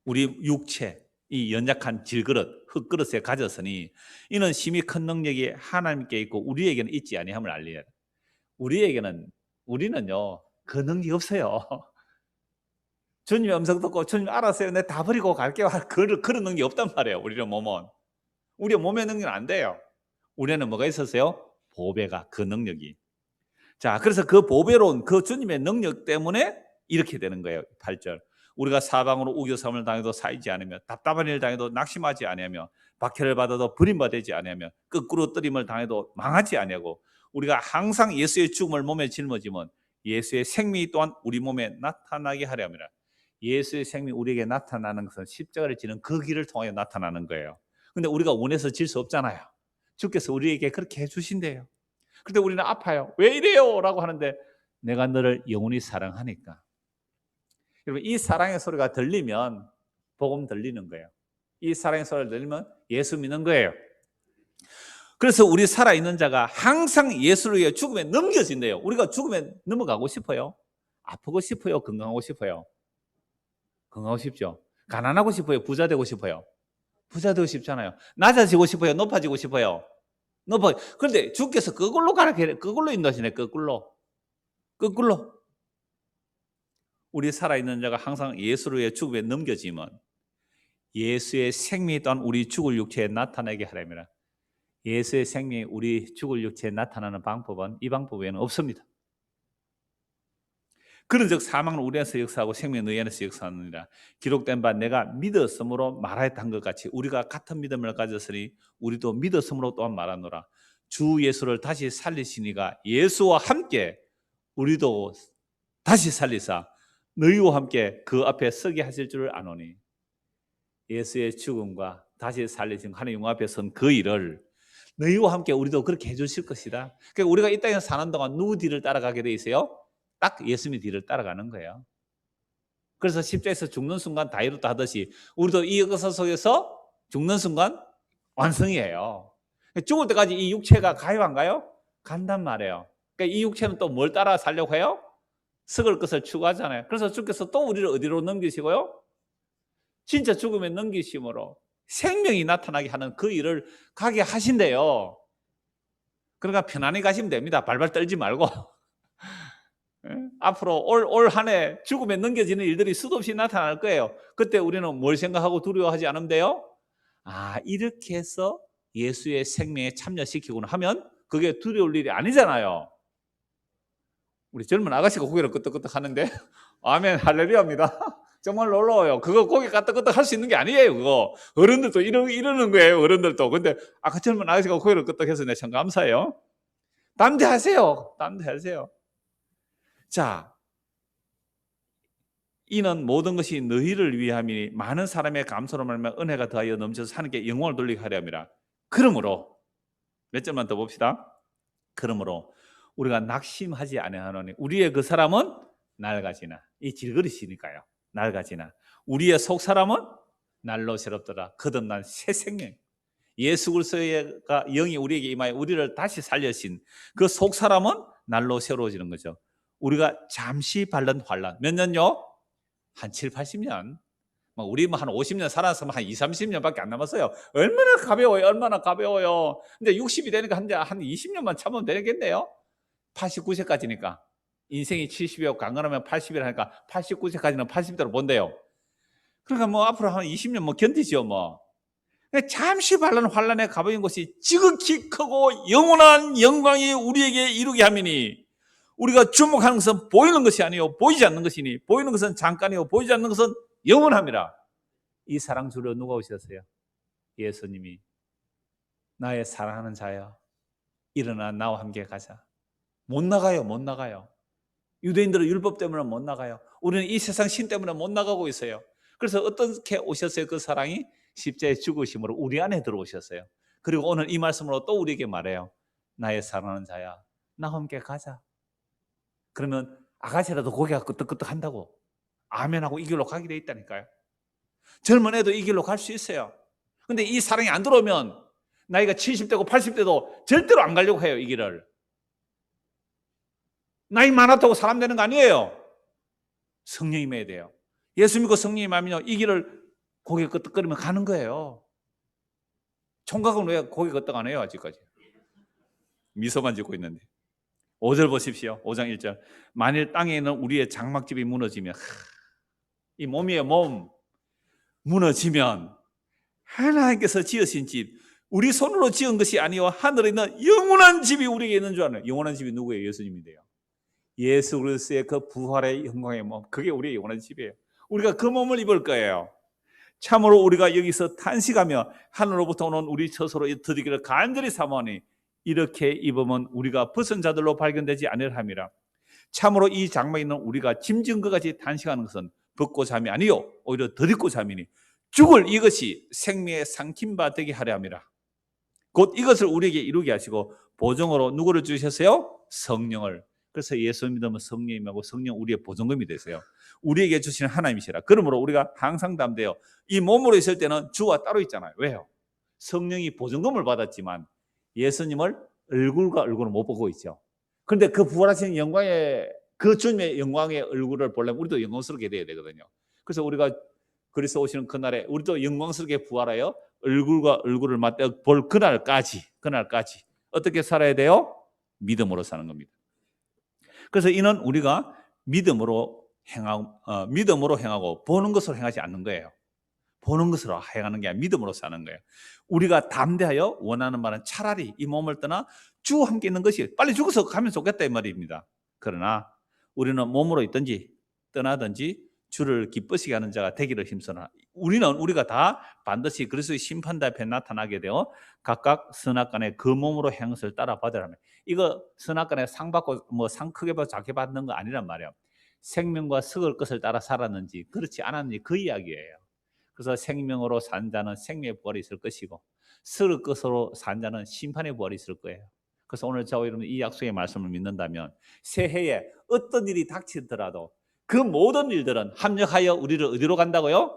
우리 육체, 이 연약한 질그릇, 흙그릇에 가졌으니 이는 심히 큰 능력이 하나님께 있고 우리에게는 있지 아니함을 알리라. 우리는요 그 능력이 없어요. 주님의 음성 듣고 주님 알았어요, 내 다 버리고 갈게요, 그런 능력이 없단 말이에요. 우리의 몸의 능력은 안 돼요. 우리는 뭐가 있었어요? 보배가, 그 능력이. 자, 그래서 그 보배로운 그 주님의 능력 때문에 이렇게 되는 거예요. 8절. 우리가 사방으로 우겨섬을 당해도 사이지 않으며 답답한 일을 당해도 낙심하지 아니하며 박해를 받아도 버림받지 아니하며 거꾸로 뜨림을 당해도 망하지 아니하고 우리가 항상 예수의 죽음을 몸에 짊어지면 예수의 생명이 또한 우리 몸에 나타나게 하려 함이라. 예수의 생명이 우리에게 나타나는 것은 십자가를 지는 그 길을 통해 나타나는 거예요. 근데 우리가 원해서 질 수 없잖아요. 주께서 우리에게 그렇게 해주신대요. 그런데 우리는 아파요. 왜 이래요? 라고 하는데 내가 너를 영원히 사랑하니까. 여러분, 이 사랑의 소리가 들리면 복음 들리는 거예요. 이 사랑의 소리를 들리면 예수 믿는 거예요. 그래서 우리 살아있는 자가 항상 예수를 위해 죽음에 넘겨진대요. 우리가 죽음에 넘어가고 싶어요? 아프고 싶어요? 건강하고 싶어요? 건강하고 싶죠? 가난하고 싶어요? 부자 되고 싶어요? 부자 되고 싶잖아요. 낮아지고 싶어요? 높아지고 싶어요? 그런데 주께서 그걸로 그걸로 인도하시네. 거꾸로. 우리 살아있는 자가 항상 예수를 위해 죽음에 넘겨지면 예수의 생명이 또한 우리 죽을 육체에 나타나게 하려면, 예수의 생명이 우리 죽을 육체에 나타나는 방법은 이 방법 외에는 없습니다. 그런즉 사망은 우리 안에서 역사하고 생명은 너희 안에서 역사하느니라. 기록된 바 내가 믿었으므로 말하였던 것 같이 우리가 같은 믿음을 가졌으니 우리도 믿었으므로 또한 말하노라. 주 예수를 다시 살리시니가 예수와 함께 우리도 다시 살리사 너희와 함께 그 앞에 서게 하실 줄을 아노니. 예수의 죽음과 다시 살리신 하나님 앞에 선 그 일을 너희와 함께 우리도 그렇게 해주실 것이다. 그러니까 우리가 이 땅에서 사는 동안 누구 뒤를 따라가게 돼 있어요? 딱 예수님 뒤를 따라가는 거예요. 그래서 십자에서 죽는 순간 다이루트 하듯이 우리도 이 역사 속에서 죽는 순간 완성이에요. 죽을 때까지 이 육체가 가요, 안 가요? 간단 말이에요. 그러니까 이 육체는 또 뭘 따라 살려고 해요? 썩을 것을 추구하잖아요. 그래서 주께서 또 우리를 어디로 넘기시고요? 진짜 죽음에 넘기심으로 생명이 나타나게 하는 그 일을 가게 하신대요. 그러니까 편안히 가시면 됩니다. 발발 떨지 말고. 앞으로 올 한 해 죽음에 넘겨지는 일들이 수도 없이 나타날 거예요. 그때 우리는 뭘 생각하고 두려워하지 않으면 돼요? 이렇게 해서 예수의 생명에 참여시키고는 하면 그게 두려울 일이 아니잖아요. 우리 젊은 아가씨가 고개를 끄덕끄덕 하는데 아멘 할렐루야입니다. 정말 놀라워요. 그거 고개 끄덕끄덕 할 수 있는 게 아니에요. 그거 어른들도 이러는 거예요. 어른들도. 근데 아까 젊은 아가씨가 고개를 끄덕해서 내가 참 감사해요. 담대하세요. 자, 이는 모든 것이 너희를 위함이니 많은 사람의 감사로 말미암아 은혜가 더하여 넘쳐서 하나님께 영광을 돌리게 하려 함이라. 그러므로 몇 절만 더 봅시다. 그러므로 우리가 낙심하지 아니하노니 우리의 그 사람은 낡아지나, 이 질그릇이니까요, 낡아지나 우리의 속 사람은 날로 새롭더라. 거듭난 새 생명, 예수 그리스도의 영이 우리에게 임하여 우리를 다시 살려신 그 속 사람은 날로 새로워지는 거죠. 우리가 잠시 밟는 환란, 몇 년요? 한 7, 80년. 우리 한 50년 살았으면 한 2, 30년밖에 안 남았어요. 얼마나 가벼워요. 얼마나 가벼워요. 근데 60이 되니까 한 20년만 참으면 되겠네요. 89세까지니까. 인생이 70이고 강건하면 80이라 하니까 89세까지는 80대로 본대요. 그러니까 앞으로 한 20년 견디죠 잠시 환란에 가보인 것이 지극히 크고 영원한 영광이 우리에게 이루게 하미니, 우리가 주목하는 것은 보이는 것이 아니요 보이지 않는 것이니 보이는 것은 잠깐이요 보이지 않는 것은 영원함이라. 이 사랑 주러 누가 오셨어요? 예수님이. 나의 사랑하는 자여 일어나 나와 함께 가자. 못 나가요. 못 나가요. 유대인들은 율법 때문에 못 나가요. 우리는 이 세상 신 때문에 못 나가고 있어요. 그래서 어떻게 오셨어요? 그 사랑이 십자가에 죽으심으로 우리 안에 들어오셨어요. 그리고 오늘 이 말씀으로 또 우리에게 말해요. 나의 사랑하는 자야 나와 함께 가자. 그러면 아가씨라도 고개가 끄덕끄덕 한다고 아멘하고 이 길로 가게 돼 있다니까요. 젊은 애도 이 길로 갈 수 있어요. 근데 이 사랑이 안 들어오면 나이가 70대고 80대도 절대로 안 가려고 해요. 이 길을. 나이 많았다고 사람 되는 거 아니에요. 성령이 임해야 돼요. 예수 믿고 성령이 임하면요 이 길을 고개 끄덕거리면 가는 거예요. 총각은 왜 고개 끄덕 안 해요? 아직까지 미소만 짓고 있는데. 5절 보십시오. 5장 1절. 만일 땅에 있는 우리의 장막집이 무너지면, 이 몸이에요. 몸 무너지면 하나님께서 지으신 집, 우리 손으로 지은 것이 아니요 하늘에 있는 영원한 집이 우리에게 있는 줄 아는. 영원한 집이 누구예요? 예수님인데요. 예수 그리스도의 그 부활의 영광의 몸, 그게 우리의 영원한 집이에요. 우리가 그 몸을 입을 거예요. 참으로 우리가 여기서 탄식하며 하늘로부터 오는 우리 처소로 드리기를 간절히 사모하니 이렇게 입으면 우리가 벗은 자들로 발견되지 않을 함이라. 참으로 이 장막에 있는 우리가 짐진 것 같이 탄식하는 것은 벗고 잠이 아니요 오히려 덜입고 잠이니 죽을 이것이 생명의 삼킨 바 되게 하려 함이라. 곧 이것을 우리에게 이루게 하시고 보증으로 누구를 주셨어요? 성령을. 그래서 예수 믿으면 성령님하고 성령 우리의 보증금이 되세요. 우리에게 주시는 하나님이시라. 그러므로 우리가 항상 담대요. 이 몸으로 있을 때는 주와 따로 있잖아요. 왜요? 성령이 보증금을 받았지만 예수님을 얼굴과 얼굴을 못 보고 있죠. 그런데 그 부활하신 영광의 그 주님의 영광의 얼굴을 보려면 우리도 영광스럽게 돼야 되거든요. 그래서 우리가 그리스도 오시는 그날에 우리도 영광스럽게 부활하여 얼굴과 얼굴을 맞대 볼 그날까지 어떻게 살아야 돼요? 믿음으로 사는 겁니다. 그래서 이는 우리가 믿음으로 행하고 보는 것으로 행하지 않는 거예요. 보는 것으로 행하는 게 아니라 믿음으로 사는 거예요. 우리가 담대하여 원하는 말은 차라리 이 몸을 떠나 주와 함께 있는 것이 빨리 죽어서 가면 좋겠다 이 말입니다. 그러나 우리는 몸으로 있든지 떠나든지 주를 기쁘시게 하는 자가 되기를 힘쓰나 우리가 다 반드시 그리스도의 심판대 앞에 나타나게 되어 각각 선악간에 그 몸으로 행한 것을 따라 받으라. 이거 선악간에 상 받고 상 크게 받고 작게 받는 거 아니란 말이에요. 생명과 썩을 것을 따라 살았는지 그렇지 않았는지 그 이야기예요. 그래서 생명으로 산 자는 생명의 부활이 있을 것이고 썩을 것으로 산 자는 심판의 부활이 있을 거예요. 그래서 오늘 저와 여러분 이 약속의 말씀을 믿는다면 새해에 어떤 일이 닥치더라도 그 모든 일들은 합력하여 우리를 어디로 간다고요?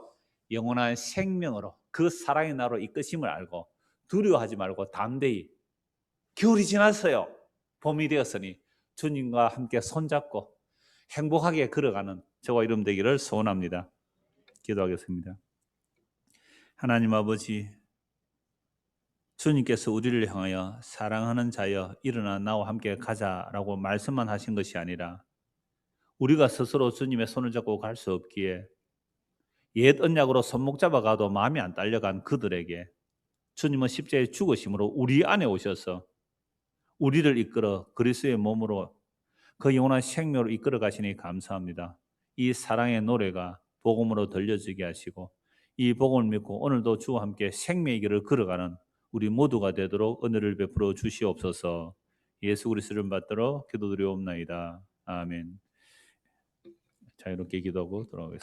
영원한 생명으로 그 사랑의 나라로 이끄심을 알고 두려워하지 말고 담대히 겨울이 지났어요. 봄이 되었으니 주님과 함께 손잡고 행복하게 걸어가는 저와 여러분 되기를 소원합니다. 기도하겠습니다. 하나님 아버지, 주님께서 우리를 향하여 사랑하는 자여 일어나 나와 함께 가자라고 말씀만 하신 것이 아니라 우리가 스스로 주님의 손을 잡고 갈 수 없기에 옛 언약으로 손목 잡아가도 마음이 안 딸려간 그들에게 주님은 십자가에 죽으심으로 우리 안에 오셔서 우리를 이끌어 그리스도의 몸으로 그 영원한 생명으로 이끌어 가시니 감사합니다. 이 사랑의 노래가 복음으로 들려지게 하시고 이 복음을 믿고 오늘도 주와 함께 생명의 길을 걸어가는 우리 모두가 되도록 은혜를 베풀어 주시옵소서. 예수 그리스도를 받들어 기도드리옵나이다. 아멘. 자유롭게 기도하고 돌아오겠습니다.